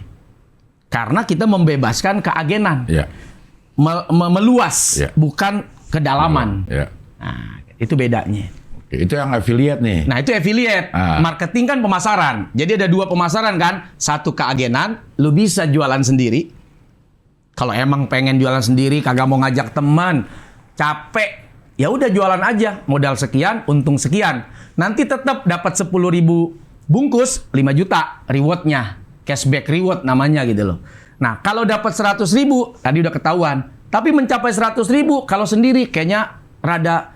[SPEAKER 2] Karena kita membebaskan keagenan.
[SPEAKER 1] Ya.
[SPEAKER 2] Meluas,
[SPEAKER 1] Ya.
[SPEAKER 2] bukan kedalaman.
[SPEAKER 1] Ya.
[SPEAKER 2] Nah, itu bedanya.
[SPEAKER 1] Itu yang affiliate nih.
[SPEAKER 2] Nah, itu affiliate. Marketing kan pemasaran. Jadi ada 2 pemasaran kan. Satu keagenan, lu bisa jualan sendiri. Kalau emang pengen jualan sendiri, kagak mau ngajak teman, capek, ya udah jualan aja. Modal sekian, untung sekian. Nanti tetap dapat 10.000 bungkus, 5 juta rewardnya. Cashback reward namanya gitu loh. Nah, kalau dapat 100.000, tadi udah ketahuan. Tapi mencapai 100.000, kalau sendiri kayaknya rada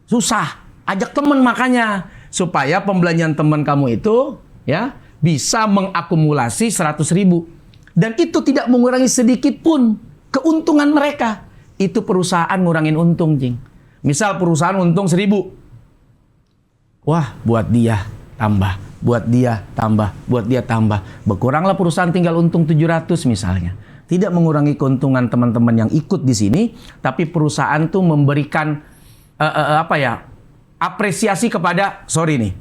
[SPEAKER 2] susah. Ajak teman makanya. Supaya pembelanjaan teman kamu itu ya bisa mengakumulasi 100.000. Dan itu tidak mengurangi sedikit pun keuntungan mereka. Itu perusahaan ngurangin untung, Cing. Misal perusahaan untung 1.000. Wah, buat dia tambah. Buat dia tambah. Buat dia tambah. Berkuranglah perusahaan tinggal untung 700 misalnya. Tidak mengurangi keuntungan teman-teman yang ikut di sini. Tapi perusahaan tuh memberikan apresiasi kepada, sorry nih,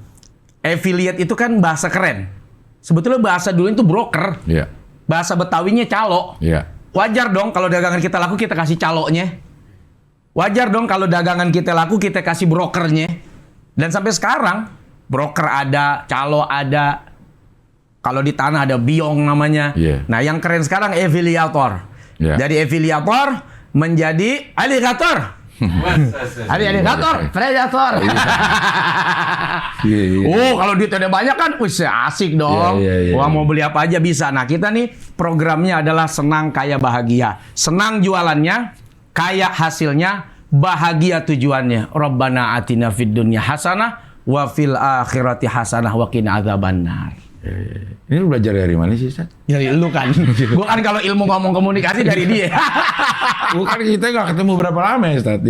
[SPEAKER 2] affiliate itu kan bahasa keren. Sebetulnya bahasa dulu itu broker.
[SPEAKER 1] Iya.
[SPEAKER 2] Bahasa Betawinya calo.
[SPEAKER 1] Iya.
[SPEAKER 2] Wajar dong kalau dagangan kita laku kita kasih calonya. Wajar dong kalau dagangan kita laku kita kasih brokernya. Dan sampai sekarang broker ada, calo ada. Kalau di tanah ada biong namanya.
[SPEAKER 1] Iya.
[SPEAKER 2] Nah yang keren sekarang affiliator.
[SPEAKER 1] Iya.
[SPEAKER 2] Dari affiliator menjadi alligator. Alligator, predator. Oh, kalau duit ada banyak kan, wih asik dong.
[SPEAKER 1] Iya.
[SPEAKER 2] Wah, mau beli apa aja bisa. Nah, kita nih programnya adalah senang, kaya, bahagia. Senang jualannya, kaya hasilnya, bahagia tujuannya. Rabbana atina fid dunya hasanah wa fil akhirati hasanah wa qina adzabannar.
[SPEAKER 1] Ini lu belajar dari mana sih, Ustaz?
[SPEAKER 2] Dari lu kan. Gua kan kalau ilmu ngomong komunikasi dari dia.
[SPEAKER 1] Bukan, kita nggak ketemu berapa lama ya, Ustaz?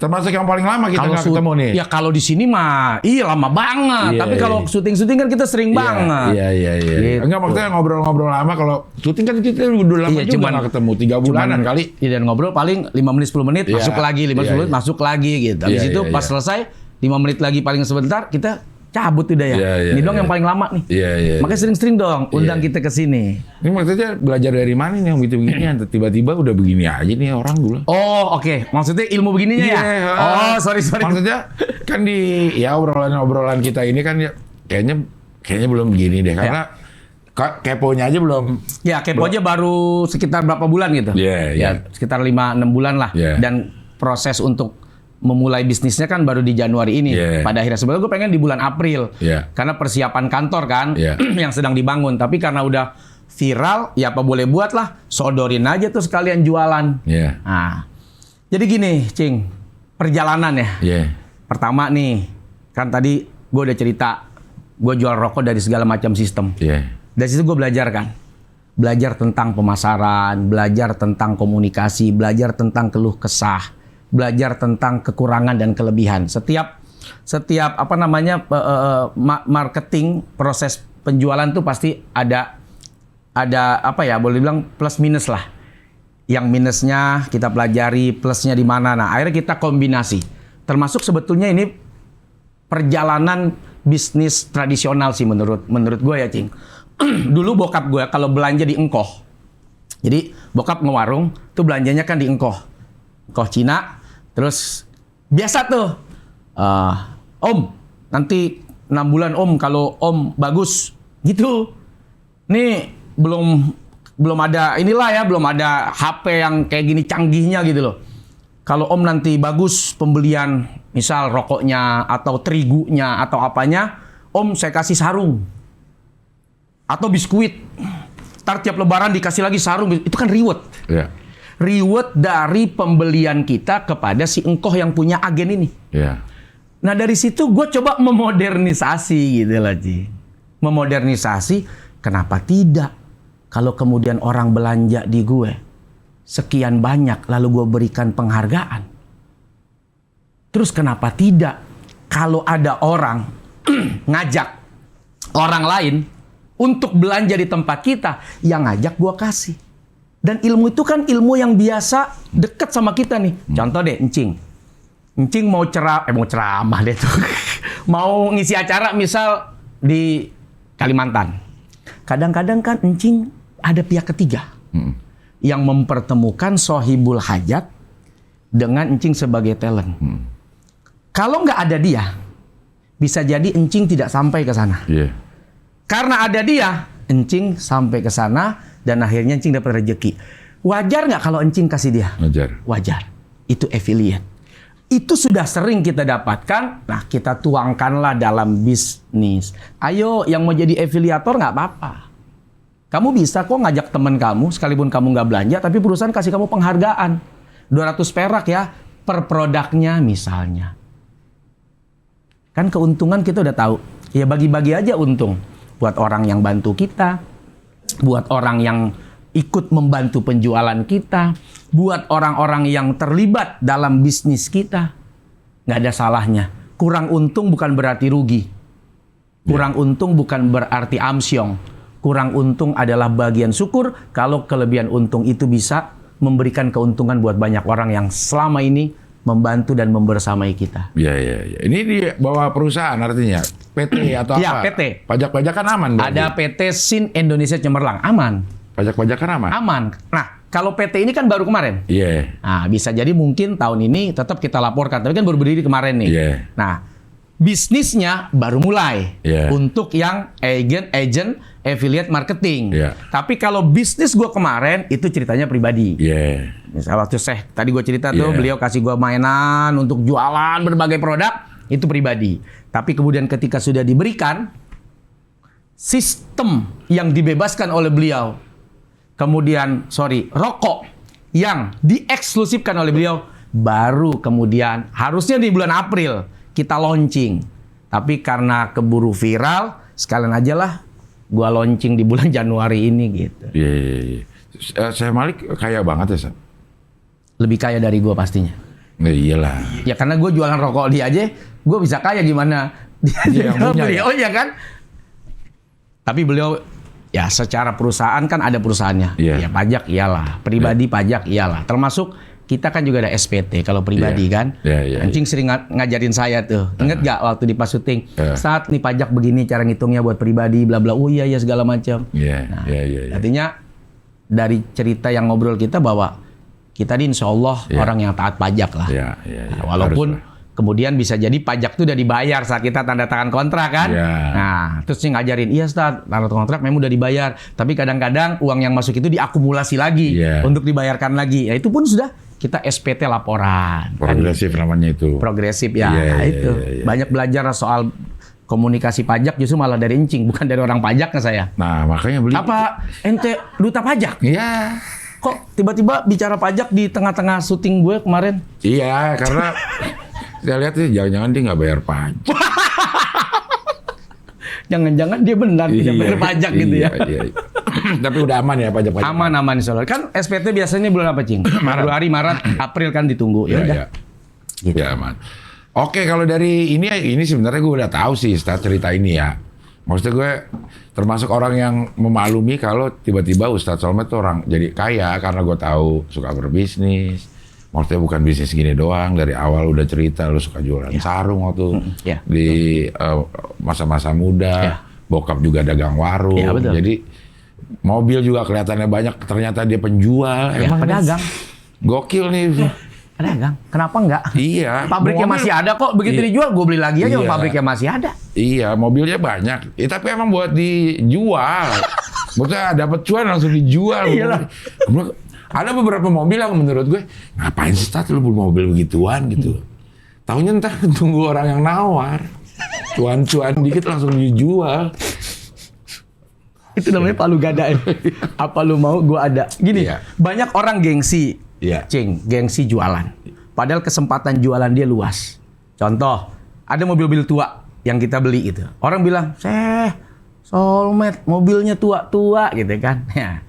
[SPEAKER 1] Termasuk yang paling lama kita nggak ketemu nih.
[SPEAKER 2] Ya kalau di sini mah, iya lama banget.
[SPEAKER 1] Iya,
[SPEAKER 2] Tapi kalau syuting-syuting kan kita sering banget.
[SPEAKER 1] Iya.
[SPEAKER 2] Gitu.
[SPEAKER 1] Enggak, maksudnya ngobrol-ngobrol lama. Kalau syuting kan kita udah lama juga nggak ketemu. 3 bulanan kali.
[SPEAKER 2] Iya, dan ngobrol paling 5 menit 10 menit
[SPEAKER 1] Iya,
[SPEAKER 2] masuk lagi, 5 menit masuk lagi gitu. Habis
[SPEAKER 1] Iya,
[SPEAKER 2] itu
[SPEAKER 1] iya,
[SPEAKER 2] pas
[SPEAKER 1] iya.
[SPEAKER 2] selesai 5 menit lagi paling sebentar kita cabut udah ya.
[SPEAKER 1] Iya,
[SPEAKER 2] Ini dong
[SPEAKER 1] iya.
[SPEAKER 2] yang paling lama nih.
[SPEAKER 1] Iya.
[SPEAKER 2] Makanya sering-sering dong undang
[SPEAKER 1] Iya.
[SPEAKER 2] kita ke sini.
[SPEAKER 1] Ini maksudnya belajar dari mana nih yang beginian? Tiba-tiba udah begini aja nih orang dulu.
[SPEAKER 2] Oh, oke. Maksudnya ilmu begininya ya? Oh, sorry.
[SPEAKER 1] Maksudnya kan di obrolan kita ini kan ya kayaknya belum begini deh karena keponya aja belum.
[SPEAKER 2] Ya, kepo aja baru sekitar berapa bulan gitu.
[SPEAKER 1] Iya.
[SPEAKER 2] Ya, sekitar 5-6 bulan lah.
[SPEAKER 1] Iya.
[SPEAKER 2] Dan proses untuk memulai bisnisnya kan baru di Januari ini.
[SPEAKER 1] Iya.
[SPEAKER 2] Pada akhirnya sebenarnya gue pengen di bulan April.
[SPEAKER 1] Iya.
[SPEAKER 2] Karena persiapan kantor kan
[SPEAKER 1] Iya.
[SPEAKER 2] yang sedang dibangun. Tapi karena udah viral, ya apa boleh buat lah. Sodorin aja tuh sekalian jualan.
[SPEAKER 1] Iya.
[SPEAKER 2] Nah, jadi gini, Cing. Perjalanan ya.
[SPEAKER 1] Iya.
[SPEAKER 2] Pertama nih, kan tadi gue udah cerita. Gue jual rokok dari segala macam sistem.
[SPEAKER 1] Iya.
[SPEAKER 2] Dari situ gue belajar kan. Belajar tentang pemasaran, belajar tentang komunikasi, belajar tentang keluh kesah, belajar tentang kekurangan dan kelebihan. Setiap marketing, proses penjualan tuh pasti ada boleh bilang plus minus lah. Yang minusnya kita pelajari, plusnya di mana. Nah, akhirnya kita kombinasi. Termasuk sebetulnya ini perjalanan bisnis tradisional sih menurut gue ya, Cing. Dulu bokap gue kalau belanja di Engkoh. Jadi bokap ngewarung tuh belanjanya kan di Engkoh Cina. Terus biasa tuh Om nanti 6 bulan Om kalau Om bagus gitu. Nih belum ada inilah ya, belum ada HP yang kayak gini canggihnya gitu loh. Kalau Om nanti bagus pembelian misal rokoknya atau terigunya atau apanya, Om saya kasih sarung atau biskuit. Ntar tiap lebaran dikasih lagi sarung, itu kan reward.
[SPEAKER 1] Iya.
[SPEAKER 2] Reward dari pembelian kita kepada si engkoh yang punya agen ini.
[SPEAKER 1] Iya.
[SPEAKER 2] Nah dari situ gue coba memodernisasi gitu lah, Ci. Memodernisasi, kenapa tidak? Kalau kemudian orang belanja di gue sekian banyak, lalu gue berikan penghargaan. Terus kenapa tidak? kalau ada orang ngajak orang lain untuk belanja di tempat kita, yang ngajak gua kasih. Dan ilmu itu kan ilmu yang biasa deket sama kita nih. Contoh deh, Encing mau ceramah deh tuh. Mau ngisi acara misal di Kalimantan. Kadang-kadang kan Encing ada pihak ketiga yang mempertemukan sohibul hajat dengan Encing sebagai talent. Kalau nggak ada dia, bisa jadi Encing tidak sampai ke sana.
[SPEAKER 1] Iya.
[SPEAKER 2] Karena ada dia, Encing sampai ke sana dan akhirnya Encing dapat rezeki. Wajar nggak kalau Encing kasih dia?
[SPEAKER 1] Wajar.
[SPEAKER 2] Wajar. Itu affiliate. Itu sudah sering kita dapatkan. Nah, kita tuangkanlah dalam bisnis. Ayo, yang mau jadi afiliator nggak apa-apa. Kamu bisa kok ngajak teman kamu, sekalipun kamu nggak belanja, tapi perusahaan kasih kamu penghargaan. 200 perak ya, per produknya misalnya. Kan keuntungan kita udah tahu. Ya bagi-bagi aja untung. Buat orang yang bantu kita, buat orang yang ikut membantu penjualan kita, buat orang-orang yang terlibat dalam bisnis kita. Nggak ada salahnya. Kurang untung bukan berarti rugi. Kurang untung bukan berarti amsyong. Kurang untung adalah bagian syukur kalau kelebihan untung itu bisa memberikan keuntungan buat banyak orang yang selama ini membantu dan membersamai kita.
[SPEAKER 1] Iya. Ini di bawah perusahaan artinya? PT atau
[SPEAKER 2] Ya,
[SPEAKER 1] apa?
[SPEAKER 2] PT.
[SPEAKER 1] Pajak-pajakan aman berarti?
[SPEAKER 2] Ada PT Sin Indonesia Cemerlang. Aman.
[SPEAKER 1] Pajak-pajakan aman?
[SPEAKER 2] Aman. Nah, kalau PT ini kan baru kemarin.
[SPEAKER 1] Iya.
[SPEAKER 2] Nah, bisa jadi mungkin tahun ini tetap kita laporkan. Tapi kan baru berdiri kemarin nih.
[SPEAKER 1] Iya.
[SPEAKER 2] Nah, bisnisnya baru mulai.
[SPEAKER 1] Iya.
[SPEAKER 2] Untuk yang agent affiliate marketing.
[SPEAKER 1] Iya.
[SPEAKER 2] Tapi kalau bisnis gue kemarin, itu ceritanya pribadi.
[SPEAKER 1] Iya.
[SPEAKER 2] Misal waktu tadi gue cerita tuh,
[SPEAKER 1] Iya.
[SPEAKER 2] beliau kasih gue mainan untuk jualan berbagai produk. Itu pribadi. Tapi kemudian ketika sudah diberikan, sistem yang dibebaskan oleh beliau, kemudian rokok yang dieksklusifkan oleh beliau, baru kemudian harusnya di bulan April kita launching. Tapi karena keburu viral, sekalian aja lah gua launching di bulan Januari ini gitu.
[SPEAKER 1] Iya. Saya Malik kaya banget ya, San?
[SPEAKER 2] Lebih kaya dari gua pastinya.
[SPEAKER 1] Nah, iyalah.
[SPEAKER 2] Ya karena gue jualan rokok dia aja, gue bisa kaya gimana? Dia
[SPEAKER 1] yang punya,
[SPEAKER 2] beliau ya kan? Tapi beliau ya secara perusahaan kan ada perusahaannya.
[SPEAKER 1] Iya.
[SPEAKER 2] Ya pajak iyalah, pribadi pajak iyalah. Termasuk kita kan juga ada SPT kalau pribadi kan.
[SPEAKER 1] Iya.
[SPEAKER 2] Encing sering ngajarin saya tuh. Ingat gak waktu di pas syuting? Saat nih pajak begini cara ngitungnya buat pribadi bla bla. Oh iya segala macam.
[SPEAKER 1] Iya.
[SPEAKER 2] Nah,
[SPEAKER 1] Iya.
[SPEAKER 2] artinya dari cerita yang ngobrol kita bahwa kita ini insya Allah orang yang taat pajak lah.
[SPEAKER 1] Iya.
[SPEAKER 2] Nah, walaupun kemudian bisa jadi pajak itu udah dibayar saat kita tanda tangan kontrak kan.
[SPEAKER 1] Iya.
[SPEAKER 2] Nah, terus sih ngajarin, iya Ustaz, tanda kontrak memang udah dibayar. Tapi kadang-kadang uang yang masuk itu diakumulasi lagi untuk dibayarkan lagi. Ya itu pun sudah kita SPT laporan.
[SPEAKER 1] Progresif namanya itu.
[SPEAKER 2] Progresif ya.
[SPEAKER 1] Iya,
[SPEAKER 2] Nah,
[SPEAKER 1] iya,
[SPEAKER 2] itu.
[SPEAKER 1] iya.
[SPEAKER 2] Banyak belajar soal komunikasi pajak justru malah dari Encing, bukan dari orang pajaknya saya.
[SPEAKER 1] Nah, makanya beli.
[SPEAKER 2] Apa ente duta pajak?
[SPEAKER 1] Iya.
[SPEAKER 2] Kok tiba-tiba bicara pajak di tengah-tengah syuting gue kemarin?
[SPEAKER 1] Iya, karena saya lihat sih jangan-jangan dia nggak bayar pajak.
[SPEAKER 2] Jangan-jangan dia benar tidak bayar pajak gitu ya.
[SPEAKER 1] Iya. Tapi udah aman ya pajak-pajak.
[SPEAKER 2] Aman insya Allah. Kan SPT biasanya bulan apa, Cing? Februari, Maret, April kan ditunggu. Ya udah.
[SPEAKER 1] Gitu. Ya aman. Oke, kalau dari ini sebenarnya gue udah tahu sih cerita ini ya. Maksudnya gue termasuk orang yang memaklumi kalau tiba-tiba Ustadz Solmed tuh orang jadi kaya karena gue tahu suka berbisnis. Maksudnya bukan bisnis gini doang, dari awal udah cerita lu suka jualan sarung waktu di masa-masa muda. Bokap juga dagang warung. Jadi mobil juga kelihatannya banyak, ternyata dia penjual.
[SPEAKER 2] Emang pedagang.
[SPEAKER 1] Gokil nih.
[SPEAKER 2] Pedagang, kenapa enggak?
[SPEAKER 1] Iya.
[SPEAKER 2] Pabriknya masih ada kok, begitu dijual gue beli lagi aja, pabriknya masih ada.
[SPEAKER 1] Iya, mobilnya banyak. Tapi emang buat dijual. Maksudnya dapat cuan langsung dijual.
[SPEAKER 2] Iyalah.
[SPEAKER 1] Ada beberapa mobil yang menurut gue, ngapain sih Tat lu beli mobil begituan gitu. Taunya ntar tunggu orang yang nawar. Cuan-cuan dikit langsung dijual.
[SPEAKER 2] Itu namanya palu gada. Apa lu mau gue ada. Gini, banyak orang gengsi. Cing, gengsi jualan. Padahal kesempatan jualan dia luas. Contoh, ada mobil-mobil tua yang kita beli itu. Orang bilang, Solmed, mobilnya tua-tua gitu kan. Ya.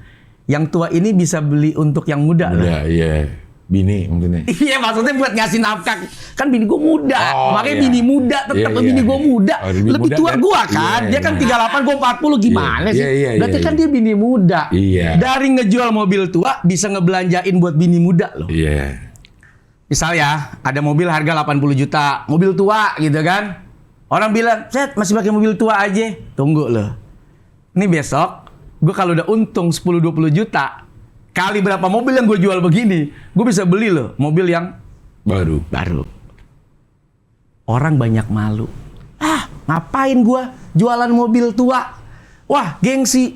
[SPEAKER 2] Yang tua ini bisa beli untuk yang muda.
[SPEAKER 1] Iya. bini mungkin ya.
[SPEAKER 2] Iya, maksudnya buat ngasih nafkah. Kan bini gue muda.
[SPEAKER 1] Oh,
[SPEAKER 2] Makanya
[SPEAKER 1] iya.
[SPEAKER 2] bini muda tetap
[SPEAKER 1] Iya,
[SPEAKER 2] bini
[SPEAKER 1] iya.
[SPEAKER 2] gue muda.
[SPEAKER 1] Oh, lebih
[SPEAKER 2] Lebih
[SPEAKER 1] muda
[SPEAKER 2] tua
[SPEAKER 1] kan?
[SPEAKER 2] gue kan.
[SPEAKER 1] Iya,
[SPEAKER 2] Dia kan
[SPEAKER 1] iya.
[SPEAKER 2] 38, gue 40 gimana sih?
[SPEAKER 1] Iya, iya,
[SPEAKER 2] Berarti
[SPEAKER 1] iya,
[SPEAKER 2] kan
[SPEAKER 1] iya.
[SPEAKER 2] dia bini muda.
[SPEAKER 1] Iya.
[SPEAKER 2] Dari ngejual mobil tua bisa ngebelanjain buat bini muda loh.
[SPEAKER 1] Iya.
[SPEAKER 2] Misal ya, ada mobil harga 80 juta, mobil tua gitu kan. Orang bilang, "Set, masih pakai mobil tua aja." Tunggu loh. Ini besok, gue kalau udah untung 10-20 juta, kali berapa mobil yang gue jual begini, gue bisa beli loh mobil yang
[SPEAKER 1] Baru.
[SPEAKER 2] Orang banyak malu. Ngapain gue jualan mobil tua? Wah, gengsi.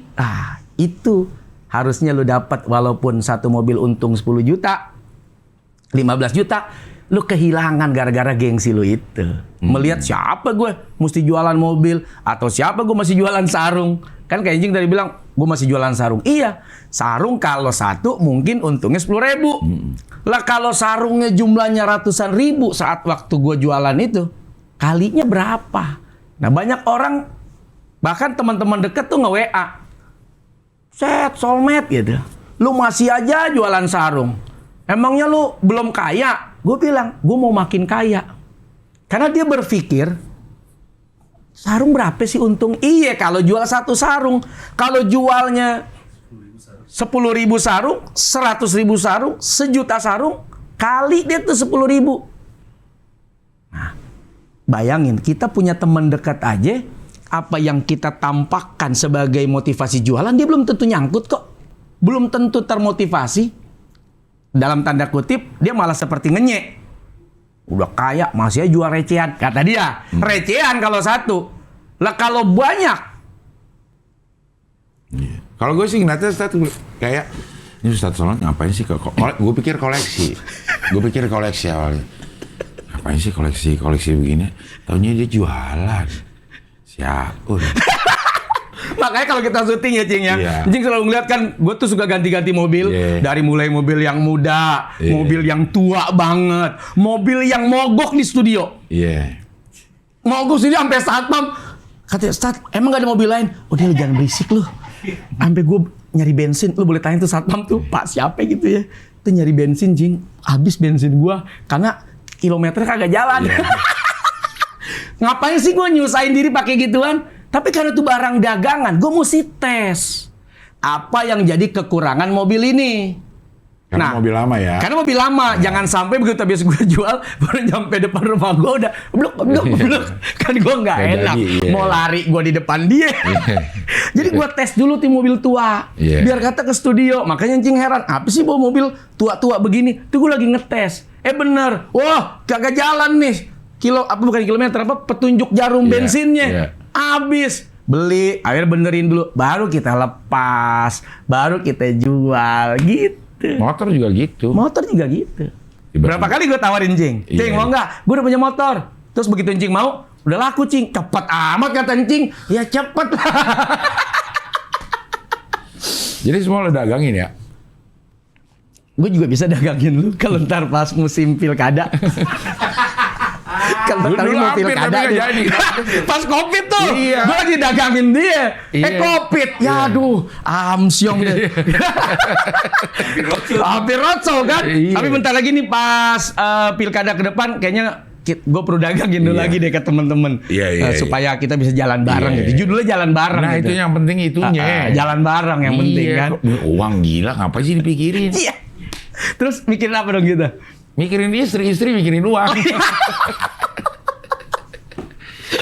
[SPEAKER 2] Itu harusnya lo dapat walaupun satu mobil untung 10 juta, 15 juta, lu kehilangan gara-gara gengsi lu itu. Melihat siapa gue mesti jualan mobil atau siapa gue masih jualan sarung. Kan kayak Jing tadi bilang, gue masih jualan sarung. Iya, sarung kalau satu mungkin untungnya 10.000. Lah kalau sarungnya jumlahnya ratusan ribu saat waktu gue jualan itu, kalinya berapa? Nah banyak orang, bahkan teman-teman deket tuh nge-WA. Set, soulmate gitu. Lu masih aja jualan sarung. Emangnya lu belum kaya? Gue bilang, gue mau makin kaya. Karena dia berpikir, sarung berapa sih untung? Iya, kalau jual satu sarung. Kalau jualnya 10.000 sarung, 100.000 sarung, 1.000.000 sarung, kali dia tuh 10.000. Nah, bayangin, kita punya teman dekat aja, apa yang kita tampakkan sebagai motivasi jualan, dia belum tentu nyangkut kok. Belum tentu termotivasi. Dalam tanda kutip, dia malah seperti ngenyek. Udah kaya, masih aja jual recehan. Kata dia, recehan kalau satu. Lah kalau banyak.
[SPEAKER 1] Iya. Kalau gue sih ngeliatnya Ustadz kayak, ini Ustadz Somad ngapain sih? Gue pikir koleksi. Awalnya. Ngapain sih koleksi begini? Taunya dia jualan. Siapa?
[SPEAKER 2] Makanya kalau kita syuting ya Cing ya, Cing selalu ngeliat kan, gue tuh suka ganti-ganti mobil. Dari mulai mobil yang muda, mobil yang tua banget, mobil yang mogok di studio. Mogok studio sampai satpam. Katanya, "Stat, emang gak ada mobil lain?" "Udah lu jangan berisik lu." Sampai gue nyari bensin, lu boleh tanya tuh satpam tuh, "Pak siapa gitu ya?" Tuh nyari bensin Cing, habis bensin gue karena kilometer kagak jalan. Ngapain sih gue nyusahin diri pakai gituan? Tapi karena itu barang dagangan, gue mesti tes apa yang jadi kekurangan mobil ini.
[SPEAKER 1] Karena mobil lama ya.
[SPEAKER 2] Karena mobil lama, jangan sampai begitu habis gue jual baru nyampe depan rumah gue udah blok. Kan gue nggak enak. Mau lari gue di depan dia. Jadi gue tes dulu tuh mobil tua, biar kata ke studio. Makanya Cing heran, apa sih bawa mobil tua-tua begini? Tuh gue lagi ngetes. Bener, wah kagak jalan nih. Bukan kilometer, petunjuk jarum bensinnya. Habis. Beli, akhirnya benerin dulu. Baru kita lepas. Baru kita jual. Gitu.
[SPEAKER 1] Motor juga gitu.
[SPEAKER 2] Berapa kali gue tawarin Cing? Cing mau nggak? Gue udah punya motor. Terus begitu Cing mau, udah laku Cing. Cepet amat kata Cing. Ya cepet lah.
[SPEAKER 1] Jadi semua lo dagangin ya?
[SPEAKER 2] Gue juga bisa dagangin lu kalau ntar pas musim pilkada. Kalau
[SPEAKER 1] Dulu
[SPEAKER 2] mau
[SPEAKER 1] hampir,
[SPEAKER 2] pilkada
[SPEAKER 1] tapi nggak
[SPEAKER 2] nih.
[SPEAKER 1] jadi.
[SPEAKER 2] Pas Covid tuh,
[SPEAKER 1] Iya.
[SPEAKER 2] gue lagi dagangin dia. Covid, ya aduh, amsyong deh. Hampir roadshow kan. Tapi bentar lagi nih pas pilkada ke depan, kayaknya gue perlu dagangin dulu lagi deh ke temen-temen. Supaya kita bisa jalan bareng gitu. Judulnya jalan bareng.
[SPEAKER 1] Nah
[SPEAKER 2] gitu.
[SPEAKER 1] itu yang penting itunya.
[SPEAKER 2] Jalan bareng yang penting kan.
[SPEAKER 1] Uang gila, ngapain sih dipikirin?
[SPEAKER 2] Iya. Terus mikirin apa dong kita?
[SPEAKER 1] Mikirin istri mikirin uang.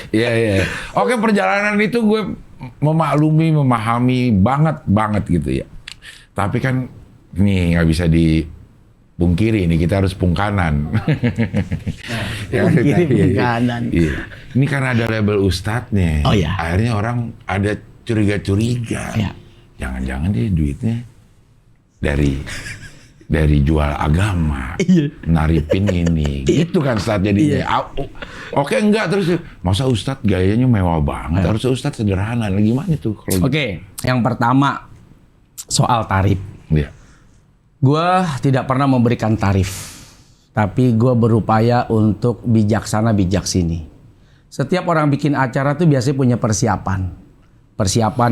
[SPEAKER 1] Iya. Oke, perjalanan itu gue memahami banget gitu ya. Tapi kan nih nggak bisa dipungkiri, nih kita harus pungkanan.
[SPEAKER 2] Pungkanan.
[SPEAKER 1] Iya. Ini karena ada label ustadznya.
[SPEAKER 2] Oh iya.
[SPEAKER 1] Akhirnya orang ada curiga-curiga.
[SPEAKER 2] Iya.
[SPEAKER 1] Jangan-jangan dia duitnya dari jual agama, naripin ini, gitu kan Ustadz jadinya. Oke enggak, terus masa Ustadz gayanya mewah banget, harus Ustadz sederhana, gimana tuh?
[SPEAKER 2] Oke, yang pertama soal tarif.
[SPEAKER 1] Iya.
[SPEAKER 2] Gue tidak pernah memberikan tarif, tapi gue berupaya untuk bijaksana bijaksini. Setiap orang bikin acara tuh biasanya punya persiapan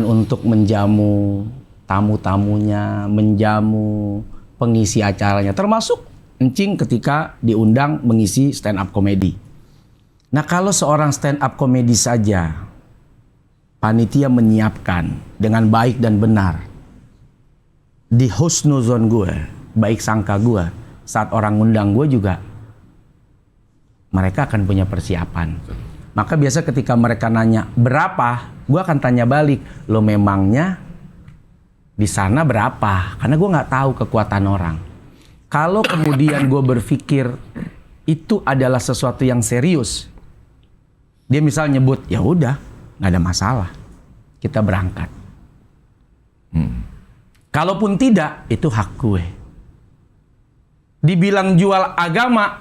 [SPEAKER 2] untuk menjamu tamu-tamunya, menjamu pengisi acaranya, termasuk Encing ketika diundang mengisi stand up comedy. Nah kalau seorang stand up comedy saja panitia menyiapkan dengan baik dan benar, di husnuzon gue, baik sangka gue, saat orang ngundang gue juga mereka akan punya persiapan. Maka biasa ketika mereka nanya berapa, gue akan tanya balik, lo memangnya di sana berapa? Karena gue nggak tahu kekuatan orang. Kalau kemudian gue berpikir itu adalah sesuatu yang serius, dia misal nyebut, ya udah, nggak ada masalah, kita berangkat. Kalaupun tidak, itu hak gue. Dibilang jual agama,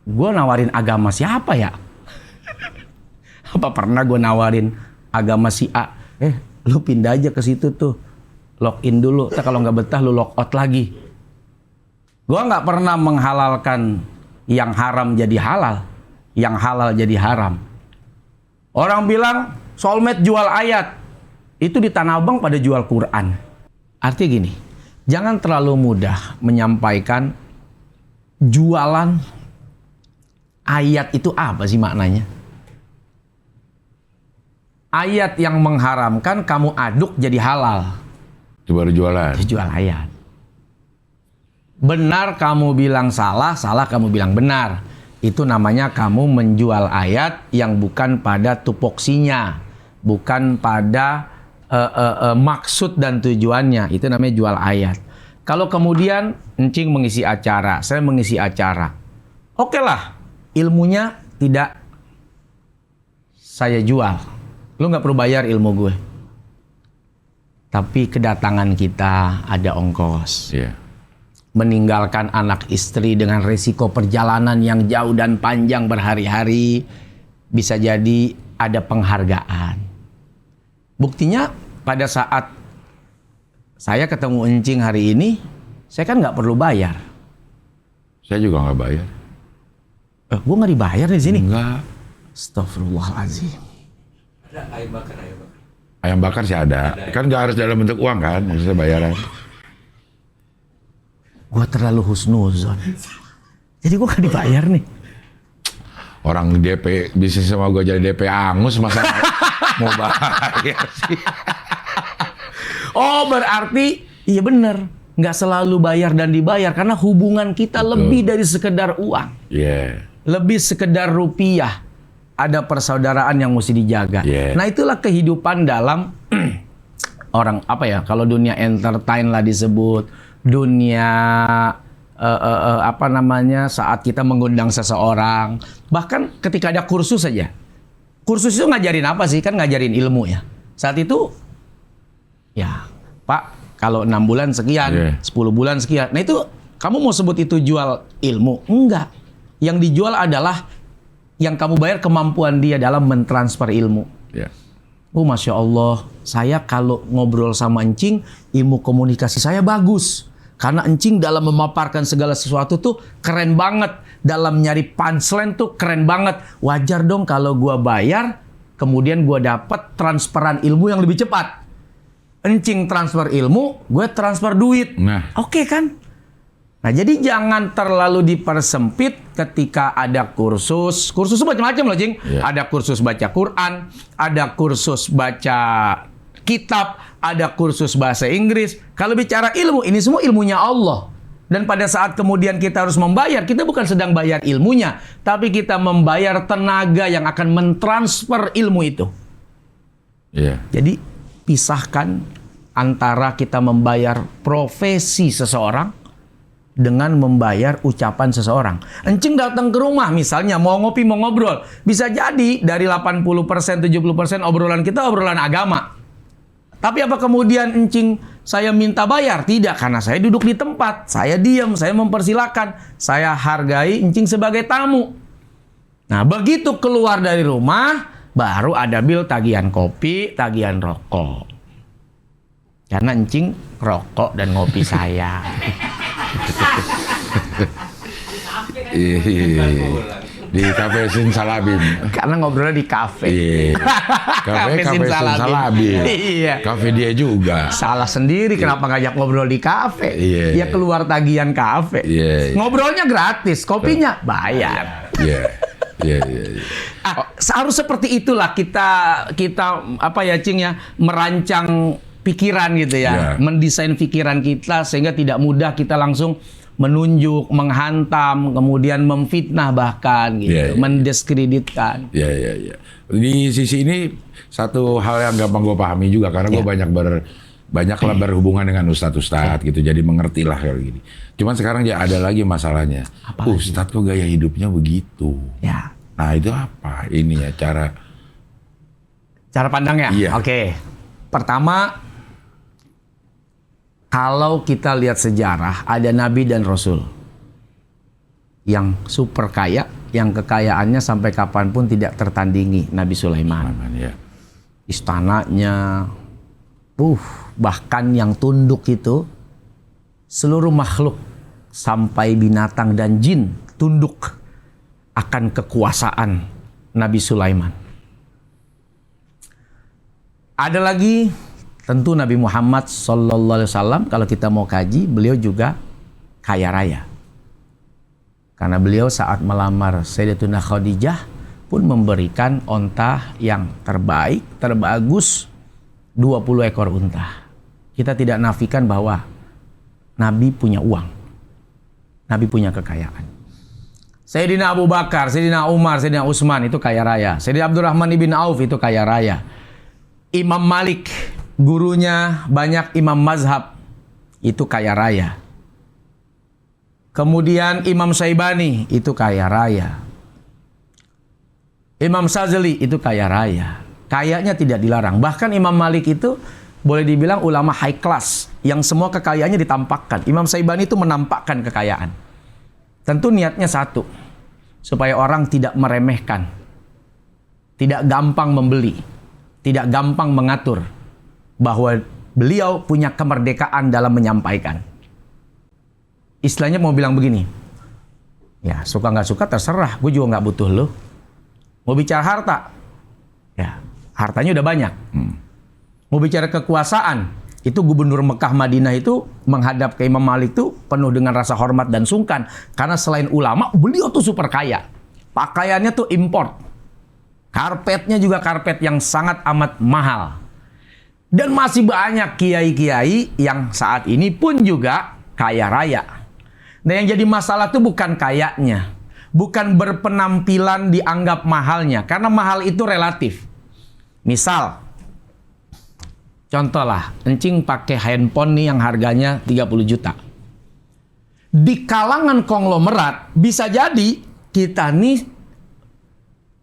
[SPEAKER 2] gue nawarin agama siapa ya? Apa pernah gue nawarin agama si A? Lu pindah aja ke situ tuh, login dulu. Kalau nggak betah, lu log out lagi. Gue nggak pernah menghalalkan yang haram jadi halal, yang halal jadi haram. Orang bilang soulmate jual ayat, itu di Tanah Abang pada jual Quran. Artinya gini, jangan terlalu mudah menyampaikan jualan ayat itu apa sih maknanya. Ayat yang mengharamkan kamu aduk jadi halal.
[SPEAKER 1] Itu baru jualan.
[SPEAKER 2] Itu jual ayat. Benar kamu bilang salah, salah kamu bilang benar. Itu namanya kamu menjual ayat yang bukan pada tupoksinya, bukan pada maksud dan tujuannya. Itu namanya jual ayat. Kalau kemudian Encing mengisi acara, saya mengisi acara, oke lah, ilmunya tidak saya jual. Lu nggak perlu bayar ilmu gue. Tapi kedatangan kita ada ongkos.
[SPEAKER 1] Iya.
[SPEAKER 2] Meninggalkan anak istri dengan resiko perjalanan yang jauh dan panjang berhari-hari, bisa jadi ada penghargaan. Buktinya pada saat saya ketemu Encing hari ini, saya kan nggak perlu bayar.
[SPEAKER 1] Saya juga nggak bayar.
[SPEAKER 2] Gue nggak dibayar di sini.
[SPEAKER 1] Enggak.
[SPEAKER 2] Astagfirullahaladzim.
[SPEAKER 3] Ada ayam bakar.
[SPEAKER 1] Ayam bakar sih ada. Kan nggak harus dalam bentuk uang kan, maksudnya bayaran.
[SPEAKER 2] Gue terlalu husnuzon. Jadi gue gak dibayar nih.
[SPEAKER 1] Orang DP bisnis sama gue jadi DP angus, masa mau bayar sih?
[SPEAKER 2] Oh berarti iya bener, nggak selalu bayar dan dibayar karena hubungan kita lebih dari sekedar uang.
[SPEAKER 1] Iya.
[SPEAKER 2] Lebih sekedar rupiah. Ada persaudaraan yang mesti dijaga.
[SPEAKER 1] Yeah.
[SPEAKER 2] Nah itulah kehidupan dalam orang apa ya? Kalau dunia entertain lah disebut, dunia apa namanya saat kita mengundang seseorang, bahkan ketika ada kursus saja. Kursus itu ngajarin apa sih? Kan ngajarin ilmu ya. Saat itu ya Pak, kalau 6 bulan sekian, 10 bulan sekian. Nah itu kamu mau sebut itu jual ilmu? Enggak. Yang dijual adalah yang kamu bayar kemampuan dia dalam mentransfer ilmu.
[SPEAKER 1] Yeah.
[SPEAKER 2] Oh Masya Allah, saya kalau ngobrol sama Encing, ilmu komunikasi saya bagus. Karena Encing dalam memaparkan segala sesuatu tuh keren banget. Dalam nyari punchline tuh keren banget. Wajar dong kalau gua bayar, kemudian gua dapat transferan ilmu yang lebih cepat. Encing transfer ilmu, gue transfer duit.
[SPEAKER 1] Nah.
[SPEAKER 2] Oke kan? Nah jadi jangan terlalu dipersempit ketika ada kursus. Kursus itu macam-macam loh Cing.
[SPEAKER 1] Yeah.
[SPEAKER 2] Ada kursus baca Quran, ada kursus baca kitab, ada kursus bahasa Inggris. Kalau bicara ilmu, ini semua ilmunya Allah. Dan pada saat kemudian kita harus membayar, kita bukan sedang bayar ilmunya, tapi kita membayar tenaga yang akan mentransfer ilmu itu.
[SPEAKER 1] Yeah.
[SPEAKER 2] Jadi pisahkan antara kita membayar profesi seseorang dengan membayar ucapan seseorang. Encing datang ke rumah misalnya mau ngopi mau ngobrol, bisa jadi dari 80% 70% obrolan kita obrolan agama. Tapi apa kemudian Encing saya minta bayar? Tidak, karena saya duduk di tempat, saya diam, saya mempersilahkan, saya hargai Encing sebagai tamu. Nah begitu keluar dari rumah baru ada bil tagihan kopi, tagihan rokok. Karena Encing rokok dan ngopi saya.
[SPEAKER 1] Di Cafe Simsalabim.
[SPEAKER 2] Karena ngobrolnya di kafe.
[SPEAKER 1] Iya. Cafe Simsalabim.
[SPEAKER 2] Iya.
[SPEAKER 1] Kafe dia juga.
[SPEAKER 2] Salah sendiri kenapa ngajak ngobrol di kafe?
[SPEAKER 1] Iya.
[SPEAKER 2] Ya keluar tagihan kafe.
[SPEAKER 1] Iya.
[SPEAKER 2] Ngobrolnya gratis, kopinya bayar.
[SPEAKER 1] Iya. Iya.
[SPEAKER 2] Harus seperti itulah kita apa ya Cing ya, merancang pikiran gitu ya, mendesain pikiran kita sehingga tidak mudah kita langsung menunjuk, menghantam, kemudian memfitnah bahkan gitu, mendiskreditkan.
[SPEAKER 1] Iya. Di sisi ini satu hal yang gampang gue pahami juga karena gue banyaklah berhubungan dengan ustadz gitu, jadi mengerti lah kayak gini. Cuman sekarang ya ada lagi masalahnya. Ustadz kok gaya hidupnya begitu?
[SPEAKER 2] Ya.
[SPEAKER 1] Nah itu apa? Ini ya cara pandangnya.
[SPEAKER 2] Iya. Oke. Pertama, kalau kita lihat sejarah, ada nabi dan rasul yang super kaya, yang kekayaannya sampai kapanpun tidak tertandingi. Nabi Sulaiman.
[SPEAKER 1] Ya.
[SPEAKER 2] Istananya, bahkan yang tunduk itu seluruh makhluk sampai binatang dan jin tunduk akan kekuasaan Nabi Sulaiman. Ada lagi tentu Nabi Muhammad SAW, kalau kita mau kaji, beliau juga kaya raya. Karena beliau saat melamar Sayyidatuna Khadijah pun memberikan onta yang terbaik, terbagus, 20 ekor unta. Kita tidak nafikan bahwa Nabi punya uang. Nabi punya kekayaan. Sayyidina Abu Bakar, Sayyidina Umar, Sayyidina Utsman itu kaya raya. Sayyidina Abdurrahman ibn Auf itu kaya raya. Imam Malik, gurunya banyak imam mazhab, itu kaya raya. Kemudian Imam Syaibani itu kaya raya. Imam Sazali itu kaya raya. Kayanya tidak dilarang. Bahkan Imam Malik itu boleh dibilang ulama high class yang semua kekayaannya ditampakkan. Imam Syaibani itu menampakkan kekayaan. Tentu niatnya satu, supaya orang tidak meremehkan, tidak gampang membeli, tidak gampang mengatur, bahwa beliau punya kemerdekaan dalam menyampaikan. Istilahnya mau bilang begini, ya suka nggak suka terserah, gue juga nggak butuh lo. Mau bicara harta, ya hartanya udah banyak. Mau bicara kekuasaan, itu gubernur Mekah Madinah itu menghadap ke Imam Malik itu penuh dengan rasa hormat dan sungkan. Karena selain ulama, beliau tuh super kaya. Pakaiannya tuh import. Karpetnya juga karpet yang sangat amat mahal. Dan masih banyak kiai-kiai yang saat ini pun juga kaya raya. Nah yang jadi masalah tuh bukan kayanya. Bukan berpenampilan dianggap mahalnya. Karena mahal itu relatif. Misal, contoh lah, encing pakai handphone nih yang harganya 30 juta. Di kalangan konglomerat, bisa jadi kita nih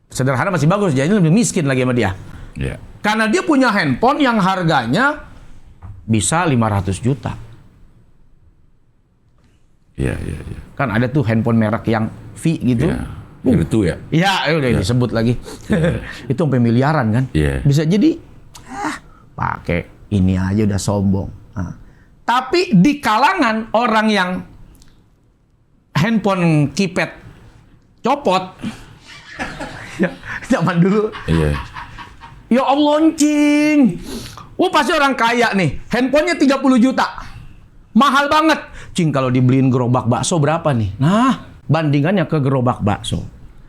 [SPEAKER 2] sederhana masih bagus, jadi lebih miskin lagi sama dia.
[SPEAKER 1] Yeah.
[SPEAKER 2] Karena dia punya handphone yang harganya bisa 500 juta.
[SPEAKER 1] Iya.
[SPEAKER 2] Kan ada tuh handphone merek yang V gitu.
[SPEAKER 1] Itu ya?
[SPEAKER 2] Iya, udah disebut lagi. Itu sampai miliaran kan. Bisa jadi pakai ini aja udah sombong. Tapi di kalangan orang yang handphone keypad copot, zaman dulu. Ya Allah cing. Pasti orang kaya nih. Handphonenya 30 juta. Mahal banget. Cing kalau dibeliin gerobak bakso berapa nih? Nah, bandingannya ke gerobak bakso.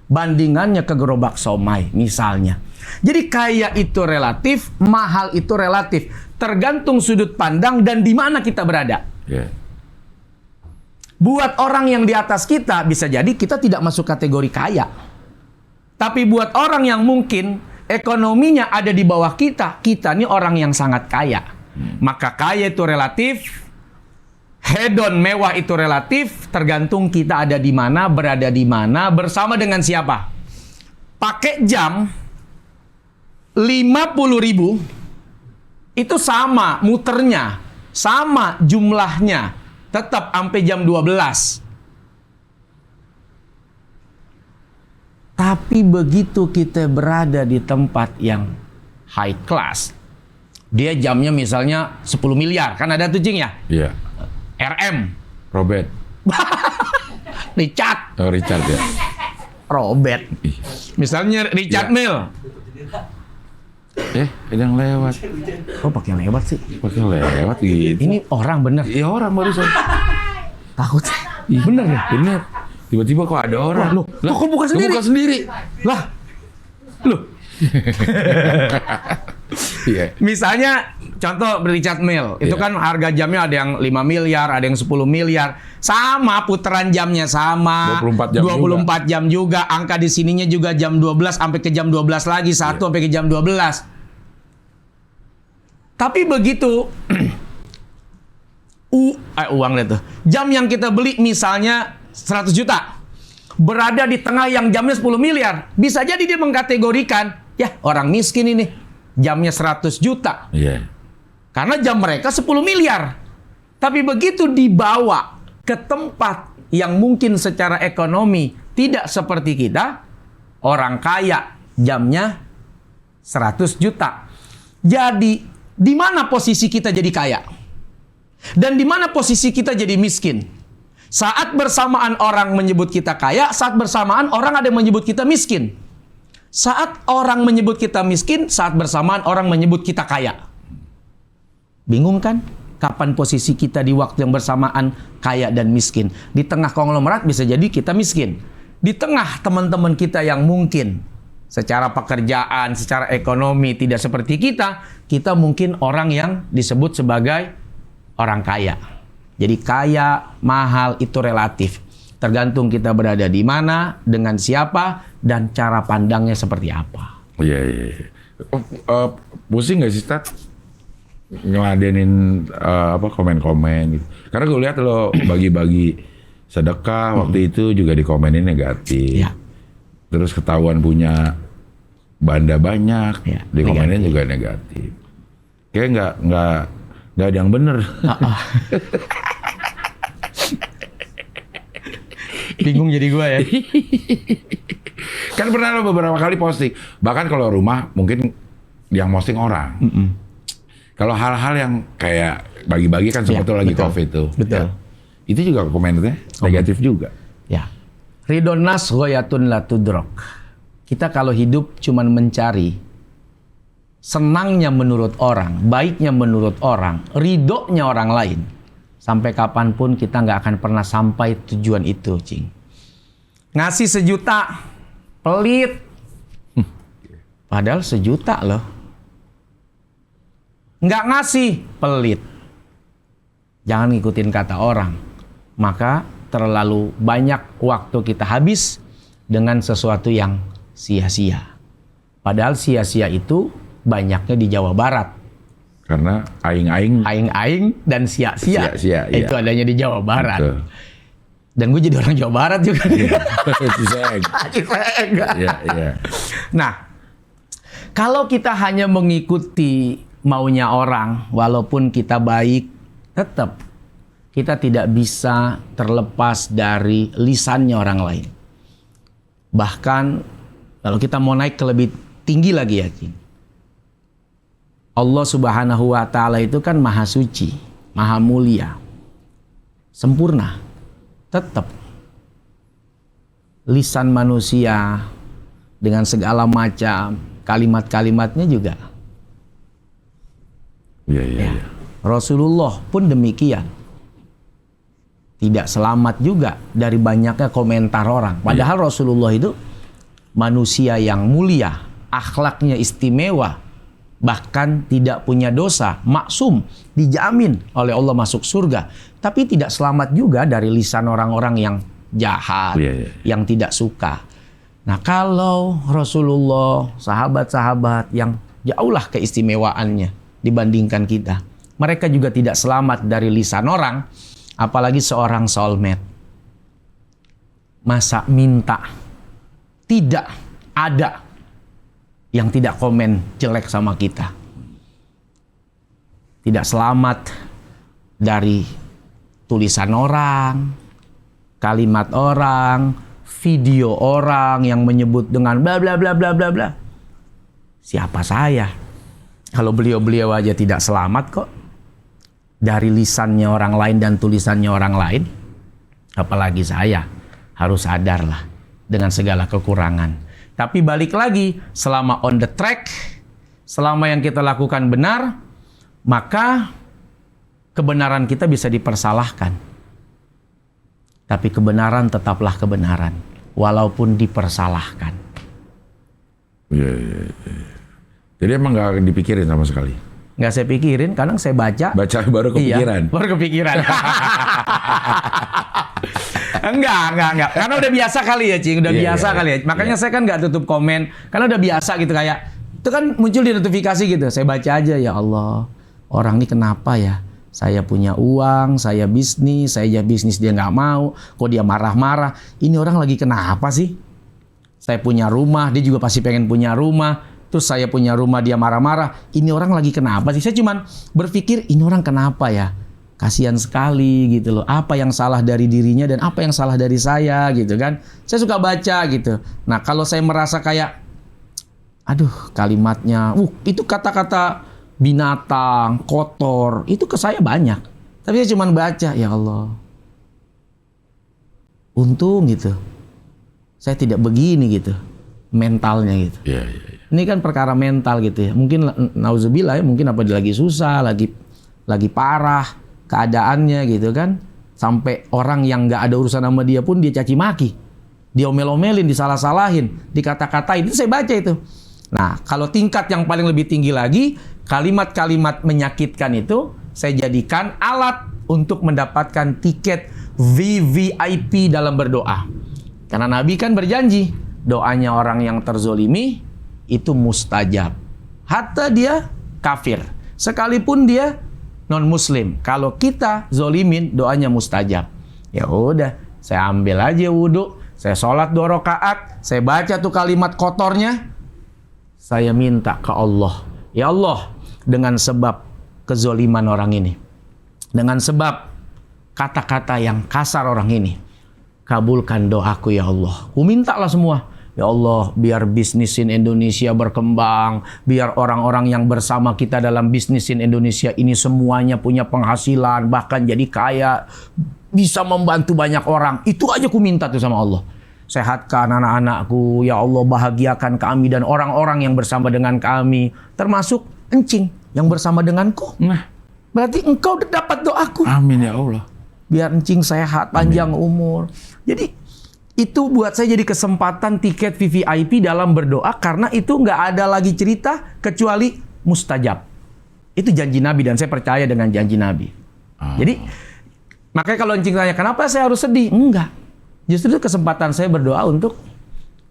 [SPEAKER 2] Bandingannya ke gerobak somai misalnya. Jadi kaya itu relatif, mahal itu relatif. Tergantung sudut pandang dan di mana kita berada. Buat orang yang di atas kita, bisa jadi kita tidak masuk kategori kaya. Tapi buat orang yang mungkin ekonominya ada di bawah kita, kita ini orang yang sangat kaya. Maka kaya itu relatif, hedon mewah itu relatif, tergantung kita ada di mana, berada di mana, bersama dengan siapa. Pakai jam 50.000 itu sama muternya, sama jumlahnya, tetap sampai jam 12. Tapi begitu kita berada di tempat yang high class, dia jamnya misalnya 10 miliar, kan ada tuh Cing ya?
[SPEAKER 1] Iya.
[SPEAKER 2] RM.
[SPEAKER 1] Robert.
[SPEAKER 2] Richard.
[SPEAKER 1] Oh, Richard ya.
[SPEAKER 2] Robert. Misalnya Richard
[SPEAKER 1] Iya.
[SPEAKER 2] Mille.
[SPEAKER 1] Ada yang lewat.
[SPEAKER 2] Oh, pakai yang lewat sih.
[SPEAKER 1] Pakai lewat gitu.
[SPEAKER 2] Ini orang bener.
[SPEAKER 1] Iya orang barusan.
[SPEAKER 2] Takut. Bener ya?
[SPEAKER 1] Bener. Tiba-tiba kok ada orang.
[SPEAKER 2] Loh, kok buka sendiri?
[SPEAKER 1] Buka sendiri.
[SPEAKER 2] Lah. Loh.
[SPEAKER 1] Iya.
[SPEAKER 2] Misalnya contoh Richard Mille, itu
[SPEAKER 1] Iya.
[SPEAKER 2] kan harga jamnya ada yang 5 miliar, ada yang 10 miliar. Sama putaran jamnya sama.
[SPEAKER 1] 24 jam
[SPEAKER 2] jam juga. Angka di sininya juga jam 12 sampai ke jam 12 lagi,
[SPEAKER 1] Iya.
[SPEAKER 2] sampai ke jam 12. Tapi begitu uang deh tuh. Jam yang kita beli misalnya 100 juta. Berada di tengah yang jamnya 10 miliar. Bisa jadi dia mengkategorikan, ya orang miskin ini. Jamnya 100 juta.
[SPEAKER 1] Iya.
[SPEAKER 2] Karena jam mereka 10 miliar. Tapi begitu dibawa ke tempat yang mungkin secara ekonomi tidak seperti kita, orang kaya jamnya 100 juta. Jadi, di mana posisi kita jadi kaya? Dan di mana posisi kita jadi miskin? Saat bersamaan orang menyebut kita kaya, saat bersamaan orang ada yang menyebut kita miskin. Saat orang menyebut kita miskin, saat bersamaan orang menyebut kita kaya. Bingung kan? Kapan posisi kita di waktu yang bersamaan kaya dan miskin? Di tengah konglomerat bisa jadi kita miskin. Di tengah teman-teman kita yang mungkin secara pekerjaan, secara ekonomi tidak seperti kita mungkin orang yang disebut sebagai orang kaya. Jadi kaya, mahal itu relatif. Tergantung kita berada di mana, dengan siapa, dan cara pandangnya seperti apa.
[SPEAKER 1] Iya. Pusing nggak sih, Tat? Ngeladenin komen-komen gitu. Karena gue lihat lo bagi-bagi sedekah waktu itu juga dikomenin negatif.
[SPEAKER 2] Ya.
[SPEAKER 1] Terus ketahuan punya banda banyak,
[SPEAKER 2] Ya,
[SPEAKER 1] dikomenin juga negatif. Kayak nggak ada yang bener.
[SPEAKER 2] Bingung jadi gue ya.
[SPEAKER 1] Kan pernah lo beberapa kali posting. Bahkan kalau rumah mungkin yang posting orang. Kalau hal-hal yang kayak bagi-bagi kan sebetulnya lagi
[SPEAKER 2] betul.
[SPEAKER 1] COVID tuh.
[SPEAKER 2] Betul.
[SPEAKER 1] Ya. Itu juga komennya negatif juga.
[SPEAKER 2] Ya. Ridon nas ghoyatun la tudrok. Kita kalau hidup cuman mencari senangnya menurut orang, baiknya menurut orang, ridhonya orang lain. Sampai kapanpun kita nggak akan pernah sampai tujuan itu, Cing. Ngasih 1 juta, pelit. Padahal 1 juta loh. Nggak ngasih, pelit. Jangan ngikutin kata orang. Maka terlalu banyak waktu kita habis dengan sesuatu yang sia-sia. Padahal sia-sia itu banyaknya di Jawa Barat.
[SPEAKER 1] Karena aing-aing.
[SPEAKER 2] Aing-aing dan sia-sia.
[SPEAKER 1] Sia-sia, iya.
[SPEAKER 2] Itu adanya di Jawa Barat.
[SPEAKER 1] Betul.
[SPEAKER 2] Dan gue jadi orang Jawa Barat juga.
[SPEAKER 1] Ciseng. Iya.
[SPEAKER 2] Nah, kalau kita hanya mengikuti maunya orang, walaupun kita baik, tetap kita tidak bisa terlepas dari lisannya orang lain. Bahkan kalau kita mau naik ke lebih tinggi lagi ya, Cing. Allah Subhanahu wa Ta'ala itu kan maha suci, maha mulia, sempurna. Tetap lisan manusia dengan segala macam kalimat-kalimatnya juga.
[SPEAKER 1] Iya.
[SPEAKER 2] Rasulullah pun demikian. Tidak selamat juga dari banyaknya komentar orang. Padahal Rasulullah itu manusia yang mulia, akhlaknya istimewa, bahkan tidak punya dosa, maksum, dijamin oleh Allah masuk surga. Tapi tidak selamat juga dari lisan orang-orang yang jahat, yang tidak suka. Nah, kalau Rasulullah, sahabat-sahabat yang jauhlah keistimewaannya dibandingkan kita, mereka juga tidak selamat dari lisan orang, apalagi seorang soulmate. Masa minta tidak ada yang tidak komen jelek sama kita. Tidak selamat dari tulisan orang, kalimat orang, video orang yang menyebut dengan bla bla bla bla bla bla. Siapa saya? Kalau beliau-beliau aja tidak selamat kok dari lisannya orang lain dan tulisannya orang lain, apalagi saya. Harus sadarlah, dengan segala kekurangan. Tapi balik lagi, selama on the track, selama yang kita lakukan benar, maka kebenaran kita bisa dipersalahkan. Tapi kebenaran tetaplah kebenaran, walaupun dipersalahkan.
[SPEAKER 1] Iya. Jadi emang nggak dipikirin sama sekali?
[SPEAKER 2] Nggak saya pikirin, kadang saya baca.
[SPEAKER 1] Baca baru kepikiran?
[SPEAKER 2] Iya, baru kepikiran. Enggak. Karena udah biasa kali ya, Cing. Udah biasa kali ya. Makanya saya kan nggak tutup komen. Karena udah biasa gitu kayak. Itu kan muncul di notifikasi gitu. Saya baca aja, ya Allah. Orang ini kenapa ya? Saya punya uang, saya bisnis dia nggak mau. Kok dia marah-marah? Ini orang lagi kenapa sih? Saya punya rumah, dia juga pasti pengen punya rumah. Terus saya punya rumah, dia marah-marah. Ini orang lagi kenapa sih? Saya cuman berpikir, ini orang kenapa ya? Kasihan sekali gitu loh. Apa yang salah dari dirinya dan apa yang salah dari saya gitu kan. Saya suka baca gitu. Nah kalau saya merasa kayak, aduh kalimatnya, itu kata-kata binatang, kotor, itu ke saya banyak. Tapi saya cuman baca, ya Allah. Untung gitu. Saya tidak begini gitu. Mentalnya gitu.
[SPEAKER 1] Iya.
[SPEAKER 2] Ini kan perkara mental gitu ya. Mungkin nauzubillah ya, mungkin apa dia lagi susah, lagi parah keadaannya gitu kan. Sampai orang yang nggak ada urusan sama dia pun dia caci maki. Dia omel-omelin, disalah-salahin, dikata-katain. Itu saya baca itu. Nah, kalau tingkat yang paling lebih tinggi lagi, kalimat-kalimat menyakitkan itu saya jadikan alat untuk mendapatkan tiket VVIP dalam berdoa. Karena Nabi kan berjanji, doanya orang yang terzolimi itu mustajab. Hatta dia kafir. Sekalipun dia non-muslim. Kalau kita zolimin, doanya mustajab. Ya udah, saya ambil aja wudhu, saya sholat 2 rakaat, saya baca tuh kalimat kotornya, saya minta ke Allah. Ya Allah, dengan sebab kezoliman orang ini, dengan sebab kata-kata yang kasar orang ini, kabulkan doaku ya Allah. Ku mintalah semua. Ya Allah, biar bisnisin Indonesia berkembang, biar orang-orang yang bersama kita dalam bisnisin Indonesia ini semuanya punya penghasilan, bahkan jadi kaya, bisa membantu banyak orang. Itu aja ku minta tuh sama Allah. Sehatkan anak-anakku, ya Allah, bahagiakan kami dan orang-orang yang bersama dengan kami, termasuk encing yang bersama denganku.
[SPEAKER 1] Nah,
[SPEAKER 2] berarti engkau dapat doaku.
[SPEAKER 1] amin ya Allah.
[SPEAKER 2] Biar encing sehat, panjang umur. Jadi itu buat saya jadi kesempatan tiket VVIP dalam berdoa, karena itu nggak ada lagi cerita kecuali mustajab. Itu janji Nabi dan saya percaya dengan janji Nabi. Jadi makanya kalau encing tanya kenapa saya harus sedih? Enggak. Justru itu kesempatan saya berdoa untuk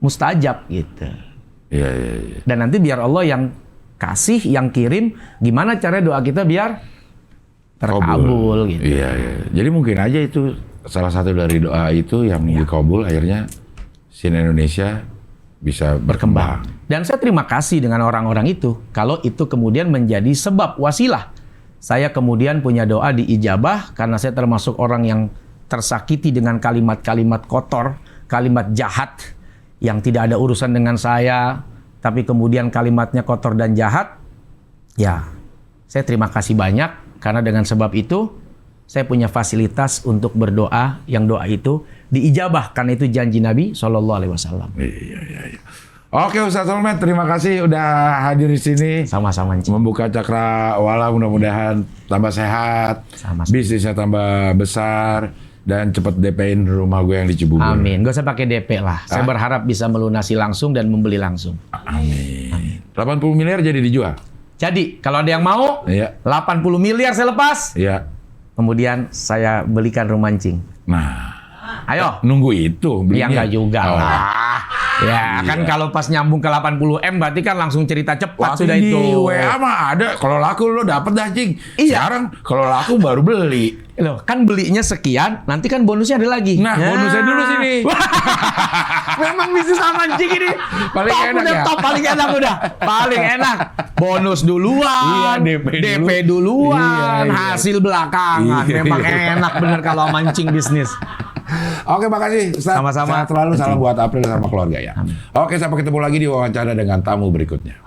[SPEAKER 2] mustajab gitu.
[SPEAKER 1] Iya.
[SPEAKER 2] Dan nanti biar Allah yang kasih, yang kirim, gimana caranya doa kita biar terkabul gitu.
[SPEAKER 1] Iya. Jadi mungkin aja itu salah satu dari doa itu yang dikabul, akhirnya scene Indonesia bisa berkembang.
[SPEAKER 2] Dan saya terima kasih dengan orang-orang itu. Kalau itu kemudian menjadi sebab wasilah, saya kemudian punya doa diijabah, karena saya termasuk orang yang tersakiti dengan kalimat-kalimat kotor, kalimat jahat yang tidak ada urusan dengan saya, tapi kemudian kalimatnya kotor dan jahat. Ya, saya terima kasih banyak, karena dengan sebab itu saya punya fasilitas untuk berdoa, yang doa itu diijabah, karena itu janji Nabi SAW.
[SPEAKER 1] Iya. Oke Ustaz Solmed, terima kasih udah hadir di sini.
[SPEAKER 2] Sama-sama, Cing.
[SPEAKER 1] Membuka cakrawala, mudah-mudahan tambah sehat,
[SPEAKER 2] Sama-sama.
[SPEAKER 1] bisnisnya tambah besar, dan cepat DP-in rumah gue yang di Cibubur.
[SPEAKER 2] Amin. Gak usah pakai DP lah. Saya berharap bisa melunasi langsung dan membeli langsung.
[SPEAKER 1] Amin. 80 miliar jadi dijual?
[SPEAKER 2] Jadi, kalau ada yang mau,
[SPEAKER 1] Iya.
[SPEAKER 2] 80 miliar saya lepas.
[SPEAKER 1] Iya.
[SPEAKER 2] Kemudian saya belikan rumah Cing.
[SPEAKER 1] Nah,
[SPEAKER 2] Ayo.
[SPEAKER 1] nunggu itu
[SPEAKER 2] Ya
[SPEAKER 1] belinya.
[SPEAKER 2] enggak juga
[SPEAKER 1] Oh.
[SPEAKER 2] lah. Ya kan kalau pas nyambung ke 80M berarti kan langsung cerita cepat
[SPEAKER 1] Langsung
[SPEAKER 2] sudah
[SPEAKER 1] di
[SPEAKER 2] itu.
[SPEAKER 1] WA mah ada. Kalau laku lo dapet dah, Cing.
[SPEAKER 2] Iya.
[SPEAKER 1] Sekarang kalau laku baru beli.
[SPEAKER 2] Loh, kan belinya sekian, nanti kan bonusnya ada lagi.
[SPEAKER 1] Nah, bonusnya dulu sini.
[SPEAKER 2] Memang bisnis mancing ini
[SPEAKER 1] Paling
[SPEAKER 2] top
[SPEAKER 1] enak
[SPEAKER 2] udah,
[SPEAKER 1] ya?
[SPEAKER 2] top paling enak udah. Paling enak. Bonus duluan,
[SPEAKER 1] Iya, DP
[SPEAKER 2] duluan,
[SPEAKER 1] Iya.
[SPEAKER 2] hasil belakangan.
[SPEAKER 1] Iya.
[SPEAKER 2] Memang enak bener kalau mancing bisnis.
[SPEAKER 1] Oke, makasih Ustaz.
[SPEAKER 2] Sama-sama.
[SPEAKER 1] Sehat selalu, salam buat April sama keluarga ya. Oke, sampai ketemu lagi di wawancara dengan tamu berikutnya.